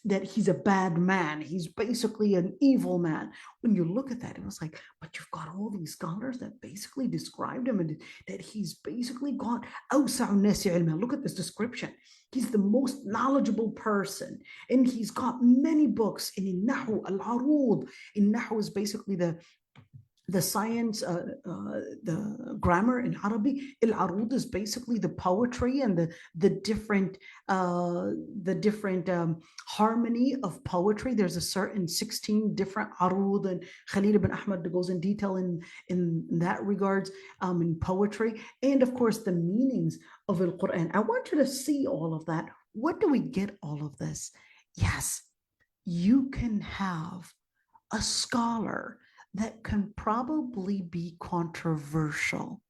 that he's a bad man. He's basically an evil man. When you look at that, it was like, but you've got all these scholars that basically described him and that he's basically got أوسع الناس علما. Look at this description. He's the most knowledgeable person, and he's got many books in Nahu, al-Arud. In Nahu is basically the science, the grammar in Arabic. Al-Arud is basically the poetry and the different harmony of poetry. There's a certain 16 different Arud, and Khalil ibn Ahmad goes in detail in that regards, in poetry, and of course the meanings of Al-Quran. I want you to see all of that. What do we get all of this? Yes, you can have a scholar that can probably be controversial,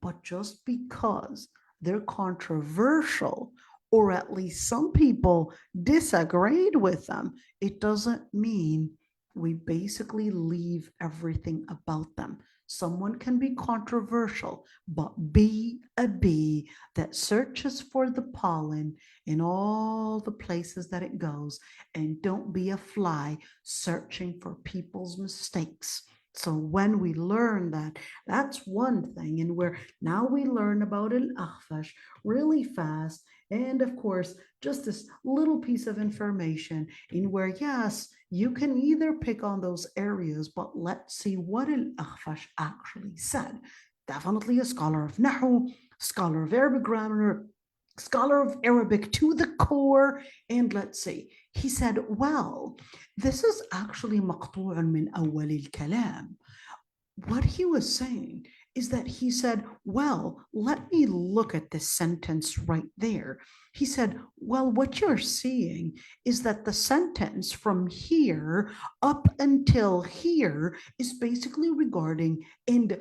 but just because they're controversial, or at least some people disagreed with them, it doesn't mean we basically leave everything about them. Someone can be controversial, but be a bee that searches for the pollen in all the places that it goes, and don't be a fly searching for people's mistakes. So when we learn that, that's one thing. And where now we learn about al-Akhfash really fast. And of course, just this little piece of information in where, yes, you can either pick on those areas, but let's see what al-Akhfash actually said. Definitely a scholar of Nahu, scholar of Arabic grammar, scholar of Arabic to the core. And let's see, he said, well, this is actually مقطوع من أول الكلام. What he was saying is that he said, well, let me look at this sentence right there. He said, well, what you're seeing is that the sentence from here up until here is basically regarding and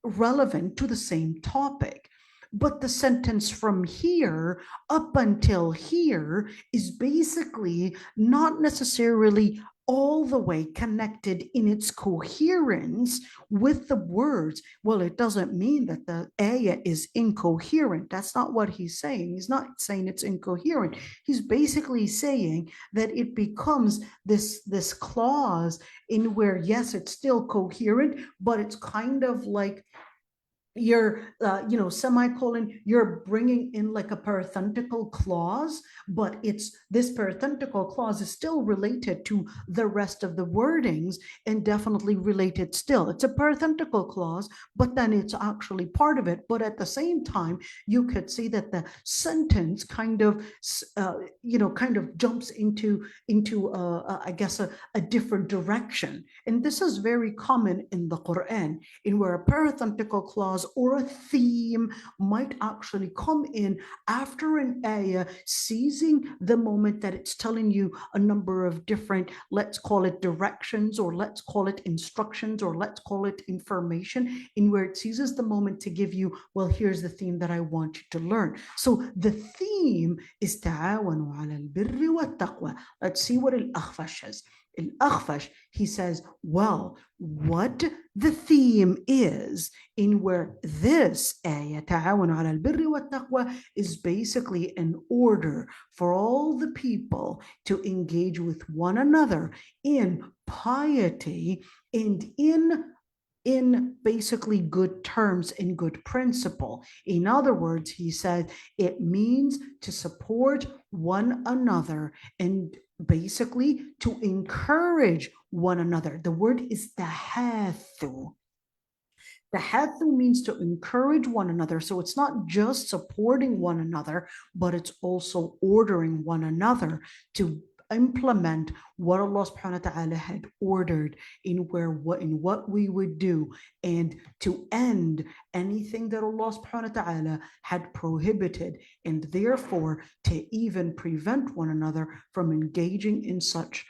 relevant to the same topic. But the sentence from here up until here is basically not necessarily all the way connected in its coherence with the words. Well, it doesn't mean that the ayah is incoherent. That's not what he's saying. He's not saying it's incoherent. He's basically saying that it becomes this clause in where, yes, it's still coherent, but it's kind of like you're semicolon, you're bringing in like a parenthetical clause, but it's this parenthetical clause is still related to the rest of the wordings and definitely related still. It's a parenthetical clause, but then it's actually part of it. But at the same time, you could see that the sentence kind of jumps into I guess a different direction. And this is very common in the Quran, in where a parenthetical clause or a theme might actually come in after an ayah, seizing the moment that it's telling you a number of different, let's call it directions, or let's call it instructions, or let's call it information, in where it seizes the moment to give you, well, here's the theme that I want you to learn. So the theme is ta'awanu ala al-birri wa taqwa. Let's see what al-Akhfash says. Al-Akhfash, he says, well, what the theme is in where this ayah, ta'awanu ala al-birri wa taqwa, is basically an order for all the people to engage with one another in piety and in basically good terms, in good principle. In other words, he said, it means to support one another and basically to encourage one another. The word is tahathu. Tahathu means to encourage one another. So it's not just supporting one another, but it's also ordering one another to implement what Allah subhanahu wa ta'ala had ordered in what we would do, and to end anything that Allah subhanahu wa ta'ala had prohibited, and therefore to even prevent one another from engaging in such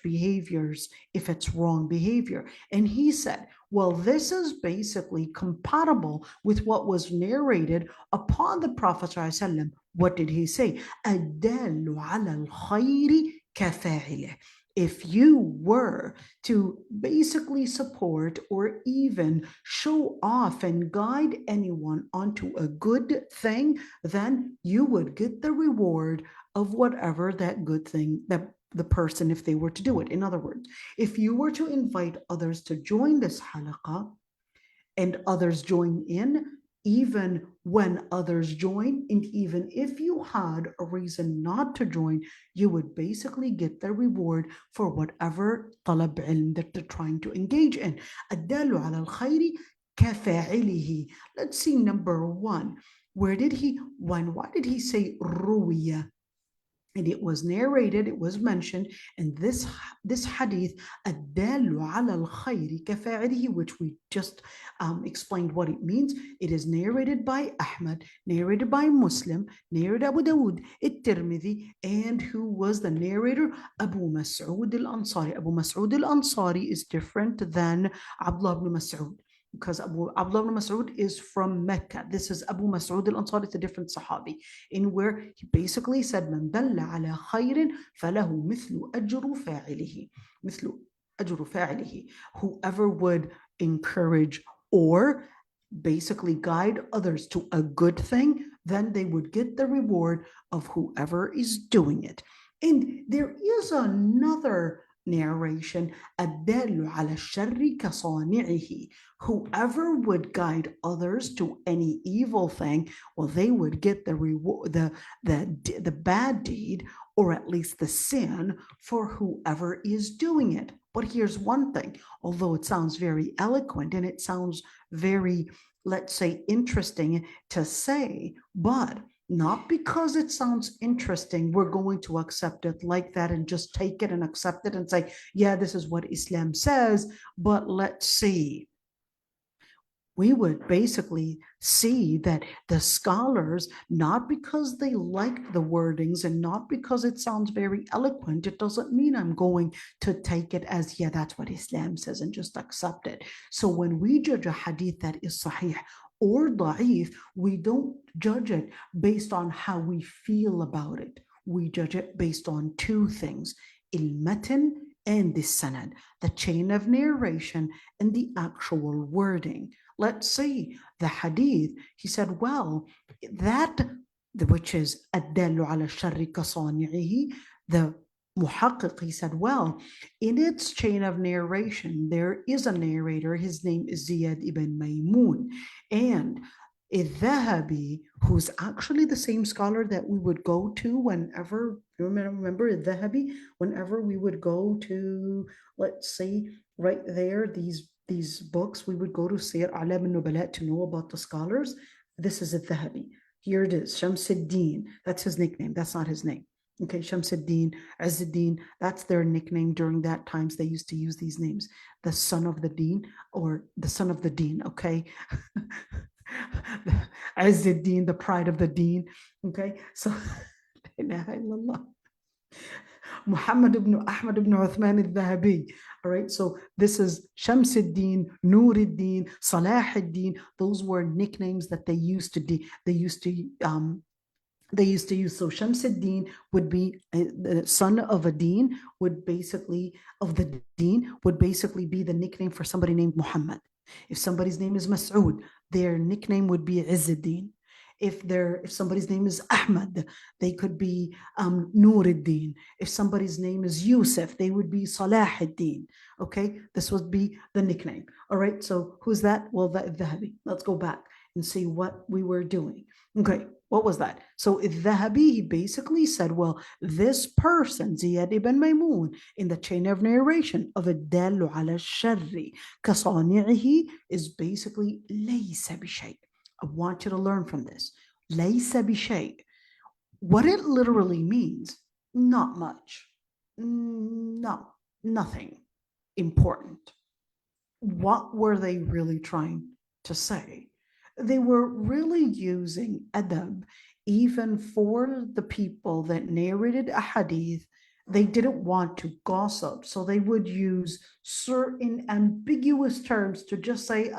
behaviors if it's wrong behavior. And he said, well, this is basically compatible with what was narrated upon the Prophet ﷺ. What did he say? الدال على الخير كفاعله. If you were to basically support or even show off and guide anyone onto a good thing, then you would get the reward of whatever that good thing that the person, if they were to do it. In other words, if you were to invite others to join this halaqah and others join in, even when others join, and even if you had a reason not to join, you would basically get the reward for whatever talab ilm that they're trying to engage in. الدال على الخير كفاعله. Let's see number one. Why did he say ruwiya? And it was narrated, it was mentioned in this hadith, الدال على الخير كفاعله, which we just explained what it means. It is narrated by Ahmad, narrated by Muslim, narrated Abu Dawood, al-Tirmidhi, and who was the narrator? Abu Mas'ud al-Ansari. Abu Mas'ud al-Ansari is different than Abdullah ibn Mas'ud, because Abdullah ibn Mas'ud is from Mecca. This is Abu Mas'ud al-Ansari, it's a different Sahabi, in where he basically said, من دل على خير فله مثل أجر فاعله. مثل أجر فاعله. Whoever would encourage or basically guide others to a good thing, then they would get the reward of whoever is doing it. And there is another narration, الدال على الشر كصانعه. Whoever would guide others to any evil thing, well, they would get the reward, the bad deed, or at least the sin, for whoever is doing it. But here's one thing, although it sounds very eloquent and it sounds very, let's say, interesting to say, but not because it sounds interesting, we're going to accept it like that and just take it and accept it and say, yeah, this is what Islam says. But let's see. we would basically see that the scholars, not because they like the wordings and not because it sounds very eloquent, it doesn't mean I'm going to take it as, yeah, that's what Islam says and just accept it. So when we judge a hadith that is sahih or da'if, we don't judge it based on how we feel about it. We judge it based on two things, il-matan and the sanad, the chain of narration and the actual wording. Let's see the hadith. He said, well, that which is الدال على الشر كصانعه, the muhaqqiq, he said, well, in its chain of narration, there is a narrator. His name is Ziyad ibn Maymun. And al-Dhahabi, who's actually the same scholar that we would go to whenever, remember al-Dhahabi, whenever we would go to, let's say, right there, these books, we would go to Sir A'lam al-Nubala to know about the scholars. This is al-Dhahabi. Here it is, Shamsuddin. That's his nickname. That's not his name. Okay, Shamsuddin, Azzuddin, that's their nickname. During that times, they used to use these names. The son of the deen, or the son of the deen, okay? Azzuddin, the pride of the deen, okay? So, Muhammad ibn Ahmad ibn Uthman al-Dhahabi. All right, so this is Shamsuddin, Nuruddin, Salahuddin. Those were nicknames that they used to use. So Shamsuddin would be the son of a deen, would basically be the nickname for somebody named Muhammad. If somebody's name is Mas'ud, their nickname would be Izzuddin. If somebody's name is Ahmad, they could be Nuruddin. If somebody's name is Yusuf, they would be Salahuddin. Okay, this would be the nickname. All right, so who's that? Well, Dhahabi. Let's go back and see what we were doing. Okay, what was that? So al-Dhahabi, he basically said, well, this person, Ziyad ibn Maymun, in the chain of narration of الدال على الشر كصانعه, is basically ليس بشيء. I want you to learn from this. ليس بشيء. What it literally means, not much. No, nothing important. What were they really trying to say? They were really using adab even for the people that narrated a hadith. They didn't want to gossip, so they would use certain ambiguous terms to just say,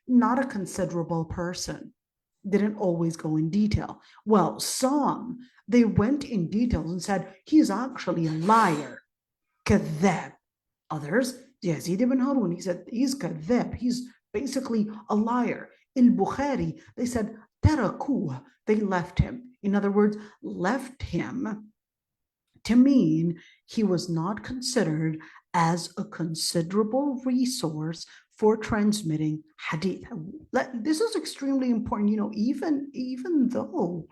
not a considerable person. Didn't always go in detail. Well, some, they went in details and said, he's actually a liar, kadhab. Others, Yazid ibn Harun, he said, he's kadhab, he's basically a liar. In Bukhari, they said, tarakuh, they left him. In other words, left him to mean he was not considered as a considerable resource for transmitting hadith. This is extremely important, even though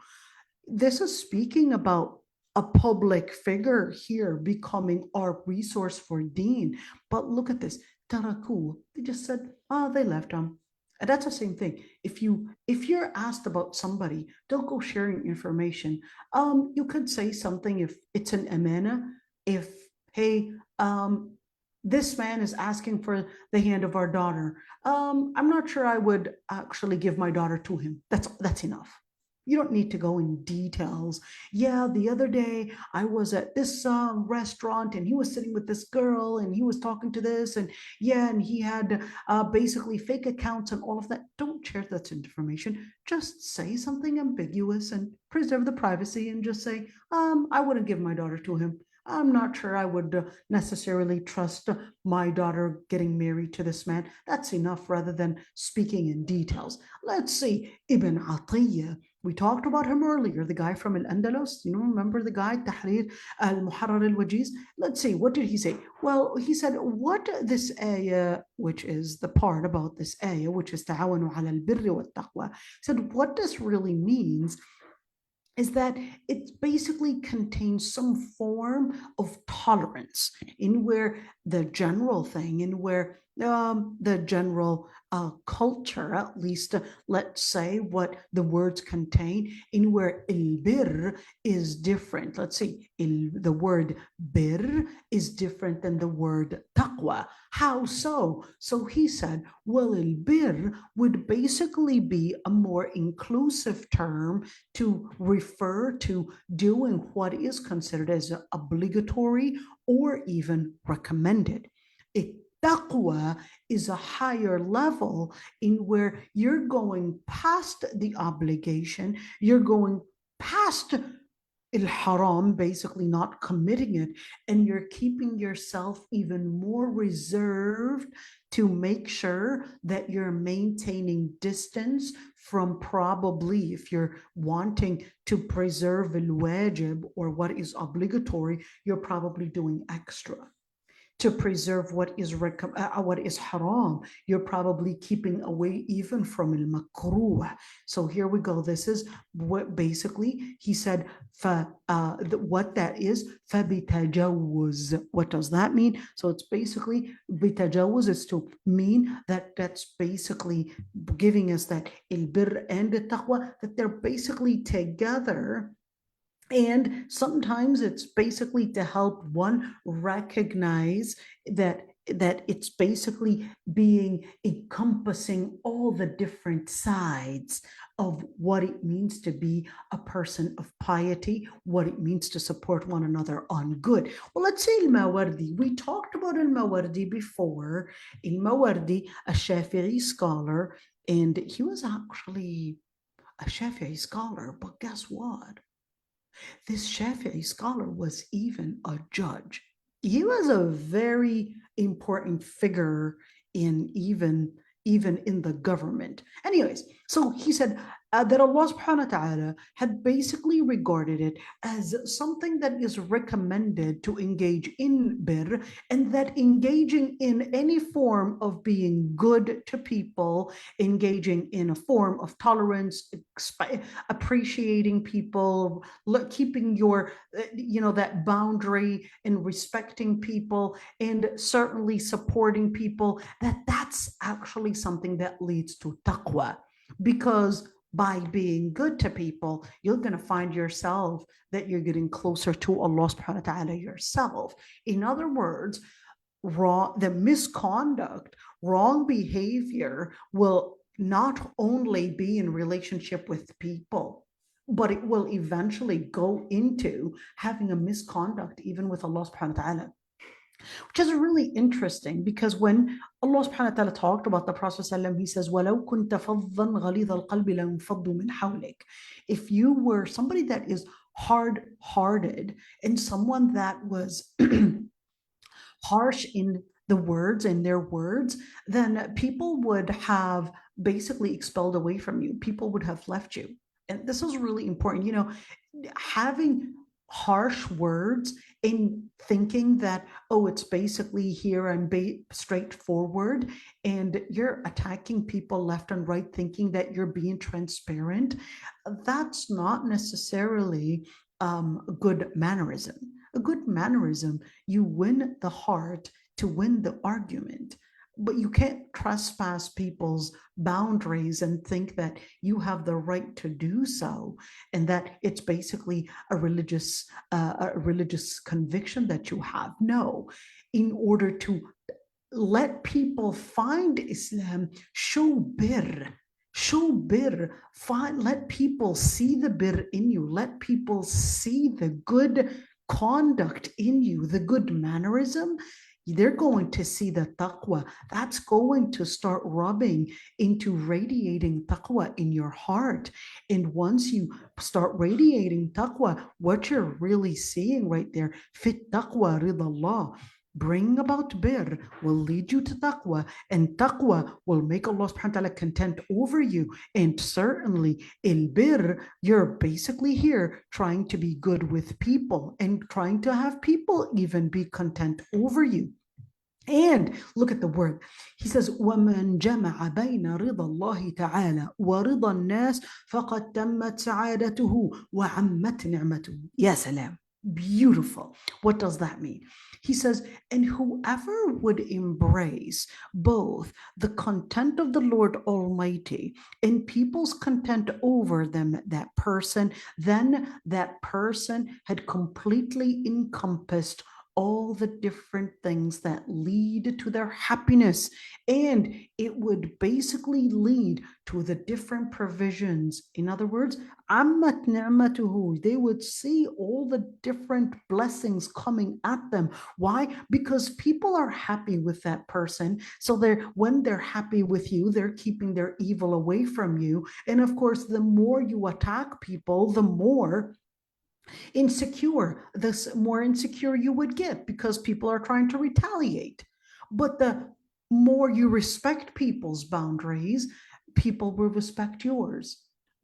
this is speaking about a public figure here becoming our resource for deen. But look at this, tarakuh, they just said, they left him. And that's the same thing. If you're asked about somebody, don't go sharing information. You could say something if it's an amana. If, hey, this man is asking for the hand of our daughter. I'm not sure I would actually give my daughter to him. That's enough. You don't need to go in details. Yeah, the other day I was at this restaurant and he was sitting with this girl and he was talking to this, and yeah, and he had basically fake accounts and all of that. Don't share that information. Just say something ambiguous and preserve the privacy and just say, I wouldn't give my daughter to him. I'm not sure I would necessarily trust my daughter getting married to this man. That's enough rather than speaking in details. Let's see, Ibn Atiyah. We talked about him earlier, the guy from Al-Andalus. Remember the guy, Tahrir al-Muharrar al-Wajiz? Let's see, what did he say? Well, he said, what this ayah, which is the part about this ayah, which is ta'awanu ala al-birri wa taqwa, said, what this really means is that it basically contains some form of tolerance in where the general thing, and where the general culture, at least let's say what the words contain, in where al-bir is different. Let's see, the word bir is different than the word taqwa. How so? So he said, well, al-bir would basically be a more inclusive term to refer to doing what is considered as obligatory or even recommended. Taqwa is a higher level in where you're going past the obligation, you're going past al-haram, basically not committing it, and you're keeping yourself even more reserved to make sure that you're maintaining distance from, probably, if you're wanting to preserve al-wajib or what is obligatory, you're probably doing extra. To preserve what is haram, you're probably keeping away even from al-makruh. So here we go. This is what basically he said, what that is, فَبِتَجَوُّزْ. What does that mean? So it's basically, bitajawuz is to mean that that's basically giving us that al-bir and al-taqwa, that they're basically together. And sometimes it's basically to help one recognize that it's basically being encompassing all the different sides of what it means to be a person of piety, what it means to support one another on good. Well, let's say al-Mawardi. We talked about al-Mawardi before. Al-Mawardi, a Shafi'i scholar, and he was actually a Shafi'i scholar, but guess what? This Shafi'i scholar was even a judge. He was a very important figure in even in the government. Anyways, so he said that Allah subhanahu wa ta'ala had basically regarded it as something that is recommended to engage in bir, and that engaging in any form of being good to people, engaging in a form of tolerance, appreciating people, keeping your, that boundary and respecting people, and certainly supporting people, that's actually something that leads to taqwa. Because by being good to people, you're going to find yourself that you're getting closer to Allah subhanahu wa ta'ala yourself. In other words, the misconduct, wrong behavior will not only be in relationship with people, but it will eventually go into having a misconduct even with Allah subhanahu wa ta'ala. Which is really interesting, because when Allah subhanahu wa ta'ala talked about the Prophet ﷺ, he says, وَلَوْ كُنْتَ فَظًّا غَلِيظَ الْقَلْبِ لَانْفَضُّوا مِنْ حَوْلِكَ. If you were somebody that is hard-hearted and someone that was harsh in the words and their words, then people would have basically expelled away from you. People would have left you. And this is really important. Having harsh words in thinking that, oh, it's basically here and straightforward, and you're attacking people left and right thinking that you're being transparent, that's not necessarily good mannerism. A good mannerism, you win the heart to win the argument. But you can't trespass people's boundaries and think that you have the right to do so, and that it's basically a religious conviction that you have. No, in order to let people find Islam, show bir, let people see the bir in you, let people see the good conduct in you, the good mannerism. They're going to see the taqwa. That's going to start rubbing into radiating taqwa in your heart. And once you start radiating taqwa, what you're really seeing right there, fit taqwa ridallah, bring about bir will lead you to taqwa, and taqwa will make Allah subhanahu wa ta'ala content over you. And certainly bir, you're basically here trying to be good with people and trying to have people even be content over you. And look at the word. He says, وَمَنْ جَمَعَ بَيْنَ رِضَى اللَّهِ تَعَالَى وَرِضَى النَّاسِ فَقَدْ تَمَّتْ سَعَادَتُهُ وَعَمَّتْ نِعْمَتُهُ. Ya salam. Beautiful. What does that mean? He says, and whoever would embrace both the content of the Lord Almighty and people's content over them, then that person had completely encompassed all the different things that lead to their happiness. And it would basically lead to the different provisions. In other words, ammat ni'matuhu, they would see all the different blessings coming at them. Why? Because people are happy with that person. So when they're happy with you, they're keeping their evil away from you. And of course, the more you attack people, the more more insecure you would get, because people are trying to retaliate. But the more you respect people's boundaries, people will respect yours.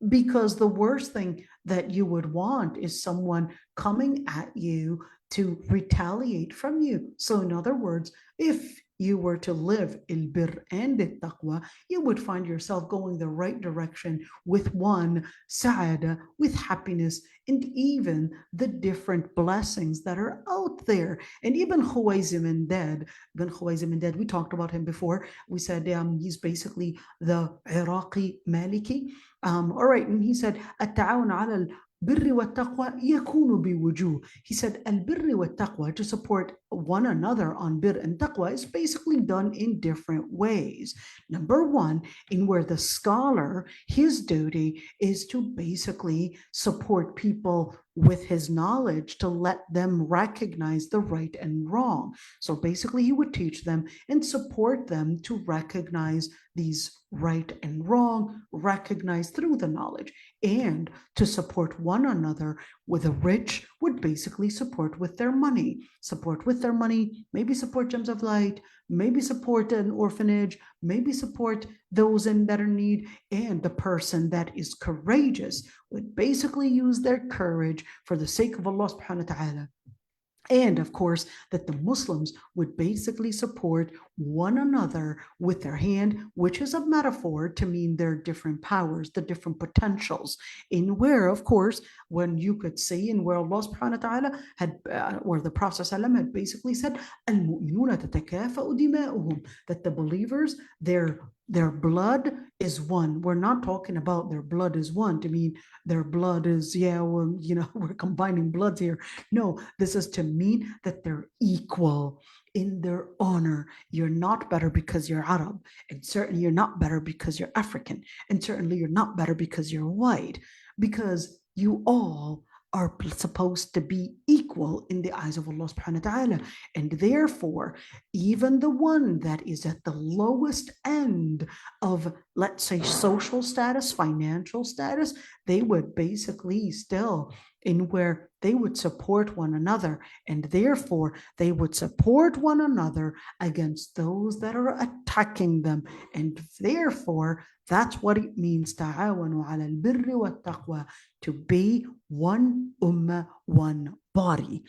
Because the worst thing that you would want is someone coming at you to retaliate from you. So in other words, if you were to live al-birr and al-taqwa, you would find yourself going the right direction with one, sa'ada, with happiness, and even the different blessings that are out there. And even Khuwaizim and Dad, we talked about him before. We said he's basically the Iraqi Maliki. All right, and he said, التعاون على البر والتقوى يكون بوجوه. He said, البر والتقوى, to support one another on bir and taqwa, is basically done in different ways. Number one, in where the scholar, his duty is to basically support people with his knowledge, to let them recognize the right and wrong. So basically he would teach them and support them to recognize these right and wrong, recognized through the knowledge, and to support one another. With the rich would basically support with their money, maybe support gemsoflight, maybe support an orphanage, maybe support those in better need. And the person that is courageous would basically use their courage for the sake of Allah subhanahu wa ta'ala. And of course, that the Muslims would basically support one another with their hand, which is a metaphor to mean their different powers, the different potentials, in where, of course, when you could see in where Allah subhanahu wa ta'ala had, or the Prophet had basically said, al-mu'minuna tatakafa'u dima'uhum, that the believers, their blood is one. We're not talking about their blood is one to mean their blood is, we're combining bloods here. No, this is to mean that they're equal in their honor. You're not better because you're Arab, and certainly you're not better because you're African, and certainly you're not better because you're white, because you all are supposed to be equal in the eyes of Allah subhanahu wa ta'ala. And therefore, even the one that is at the lowest end of, let's say, social status, financial status, they would basically still in where they would support one another, and therefore they would support one another against those that are attacking them. And therefore, that's what it means, ta'awanu ala al-birri wa taqwa, to be one ummah, one body.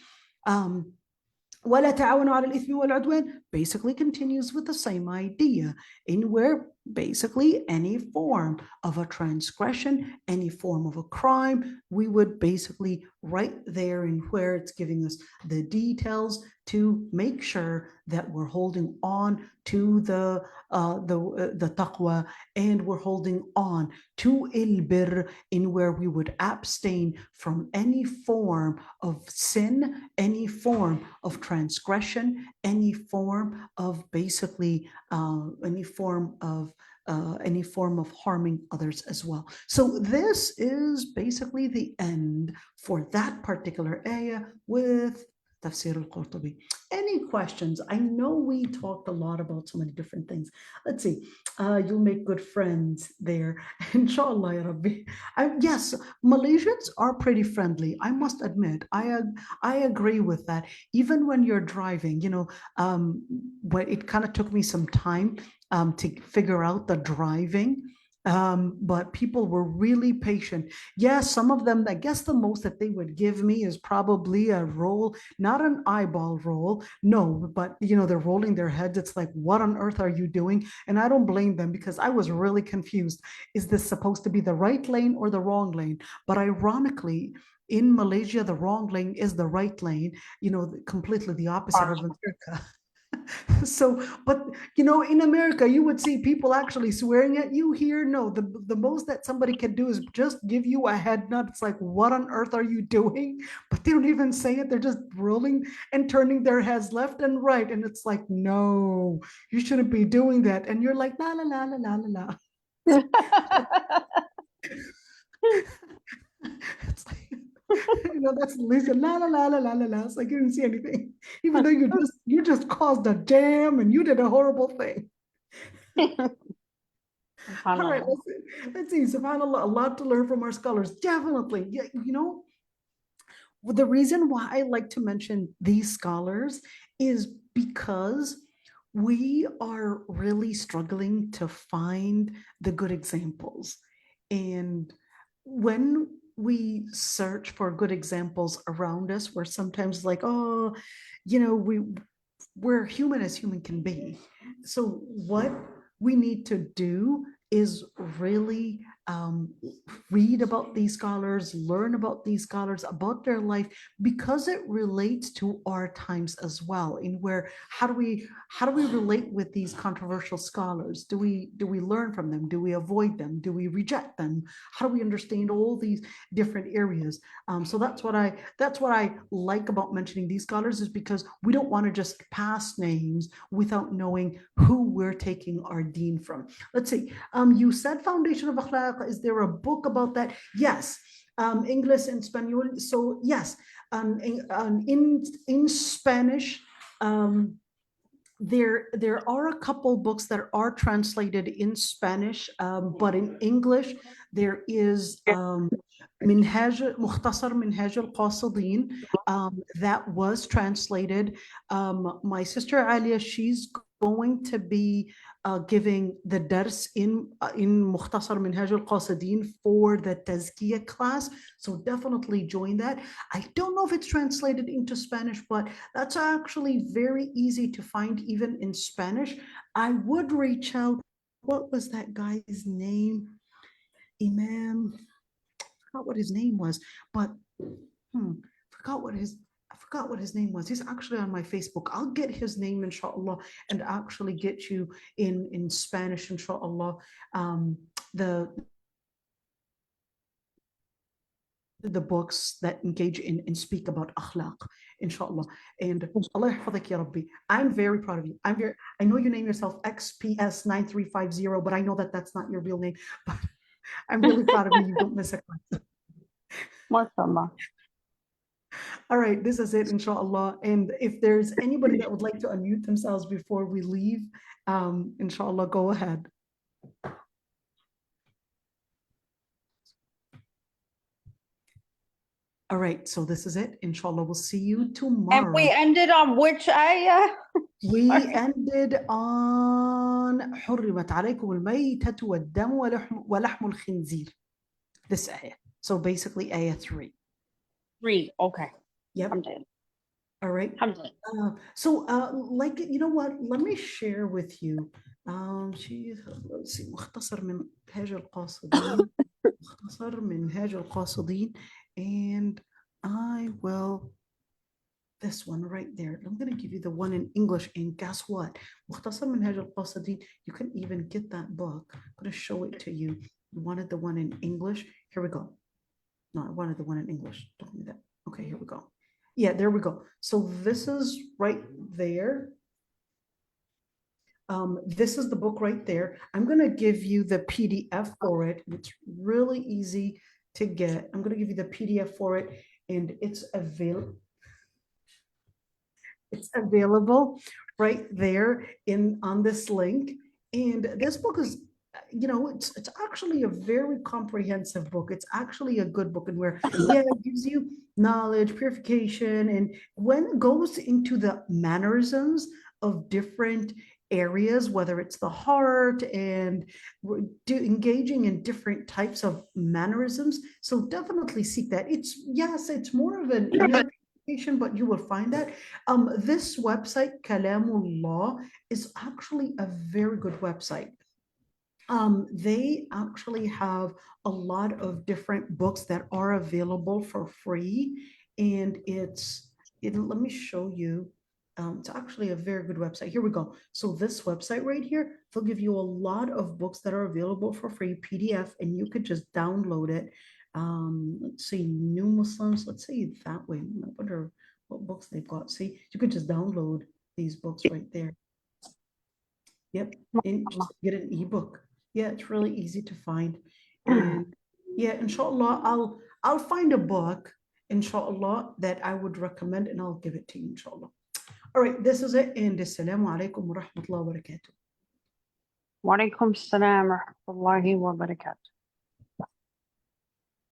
وَلَا تَعَوَنُوا عَلَى الْإِثْمِ وَالْعُدْوَانِ basically continues with the same idea, in where basically any form of a transgression, any form of a crime, we would basically right there in where it's giving us the details to make sure that we're holding on to the taqwa, and we're holding on to il-birr, in where we would abstain from any form of sin, any form of transgression, any form of basically any form of harming others as well. So this is basically the end for that particular ayah with Tafsir al-Qurtubi. Any questions? I know we talked a lot about so many different things. Let's see. You'll make good friends there. Inshallah, ya Rabbi. Yes, Malaysians are pretty friendly. I must admit. I agree with that. Even when you're driving, but it kind of took me some time to figure out the driving. But people were really patient. Yes, some of them, I guess the most that they would give me is probably a roll, not an eyeball roll, no, but they're rolling their heads. It's like, what on earth are you doing? And I don't blame them, because I was really confused. Is this supposed to be the right lane or the wrong lane? But ironically, in Malaysia, the wrong lane is the right lane, completely the opposite of America. So, but in America, you would see people actually swearing at you. Here, no, the most that somebody can do is just give you a head nod. It's like, what on earth are you doing? But they don't even say it. They're just rolling and turning their heads left and right. And it's like, no, you shouldn't be doing that. And you're like, la, la, la, la, la, la, la. It's like, that's Lisa, la la la la la la la. It's like you didn't see anything, even though you just caused a jam and you did a horrible thing. All right, let's see. SubhanAllah, a lot to learn from our scholars. Definitely, yeah. The reason why I like to mention these scholars is because we are really struggling to find the good examples, and when we search for good examples around us, we're sometimes like, oh, we're human as human can be. So what we need to do is really read about these scholars, learn about these scholars, about their life, because it relates to our times as well. In where how do we relate with these controversial scholars? Do we learn from them? Do we avoid them? Do we reject them? How do we understand all these different areas? So that's what I like about mentioning these scholars, is because we don't want to just pass names without knowing who we're taking our deen from. Let's see. You said Foundation of Akhlaq. Is there a book about that? Yes. English and Spanish. So yes, in Spanish, there are a couple books that are translated in Spanish, but in English there is مختصر منهاج القاصدين that was translated. My sister Aliyah, she's going to be giving the dars in مختصر منهاج القاصدين for the tazkiyah class, so definitely join that. I don't know if it's translated into Spanish, but that's actually very easy to find even in Spanish. I would reach out. What was that guy's name? Imam, I forgot what his name was, but I forgot what his name was. He's actually on my Facebook. I'll get his name, inshallah, and actually get you in Spanish, inshallah, the books that engage in and speak about akhlaq, inshallah. And Allah yahfadak ya Rabbi. I'm very proud of you. I know you name yourself XPS9350, but I know that that's not your real name. But I'm really proud of you. You don't miss a class. MashaAllah. All right, this is it, inshallah. And if there's anybody that would like to unmute themselves before we leave, inshallah, go ahead. All right, so this is it. Inshallah, we'll see you tomorrow. And we ended on which ayah? We ended on حرمت عليكم الميتة والدم ولحم الخنزير. This ayah. So basically ayah 3. 3, okay. Yep. I'm dead. All right. I'm dead. So like, you know what? Let me share with you. Let's see. مختصر منهاج القاصدين. مختصر منهاج القاصدين. And I will, this one right there. I'm going to give you the one in English. And guess what? مختصر منهاج القاصدين. You can even get that book. I'm going to show it to you. You wanted the one in English. Here we go. No, I wanted the one in English. Don't do that. Okay, here we go. Yeah, there we go. So this is right there. This is the book right there. I'm going to give you the PDF for it. It's really easy to get. I'm going to give you the PDF for it, and it's available. It's available right there on this link. And this book is, it's actually a very comprehensive book. It's actually a good book, and where it gives you knowledge, purification, and when it goes into the mannerisms of different areas, whether it's the heart and engaging in different types of mannerisms. So definitely seek that. It's more of an inner, but you will find that. This website, Kalamullah, is actually a very good website. They actually have a lot of different books that are available for free. And let me show you. It's actually a very good website. Here we go. So this website right here, they'll give you a lot of books that are available for free, PDF, and you could just download it. Let's see, New Muslims, let's say that way. I wonder what books they've got. See, you could just download these books right there. Yep, and just get an ebook. Yeah, it's really easy to find. And yeah, inshallah, I'll find a book, inshallah, that I would recommend and I'll give it to you, inshallah. All right, this is it. And assalamu alaikum wa rahmatullahi wa barakatuh. Wa alaikum salam wa rahmatullahi wa barakatuh.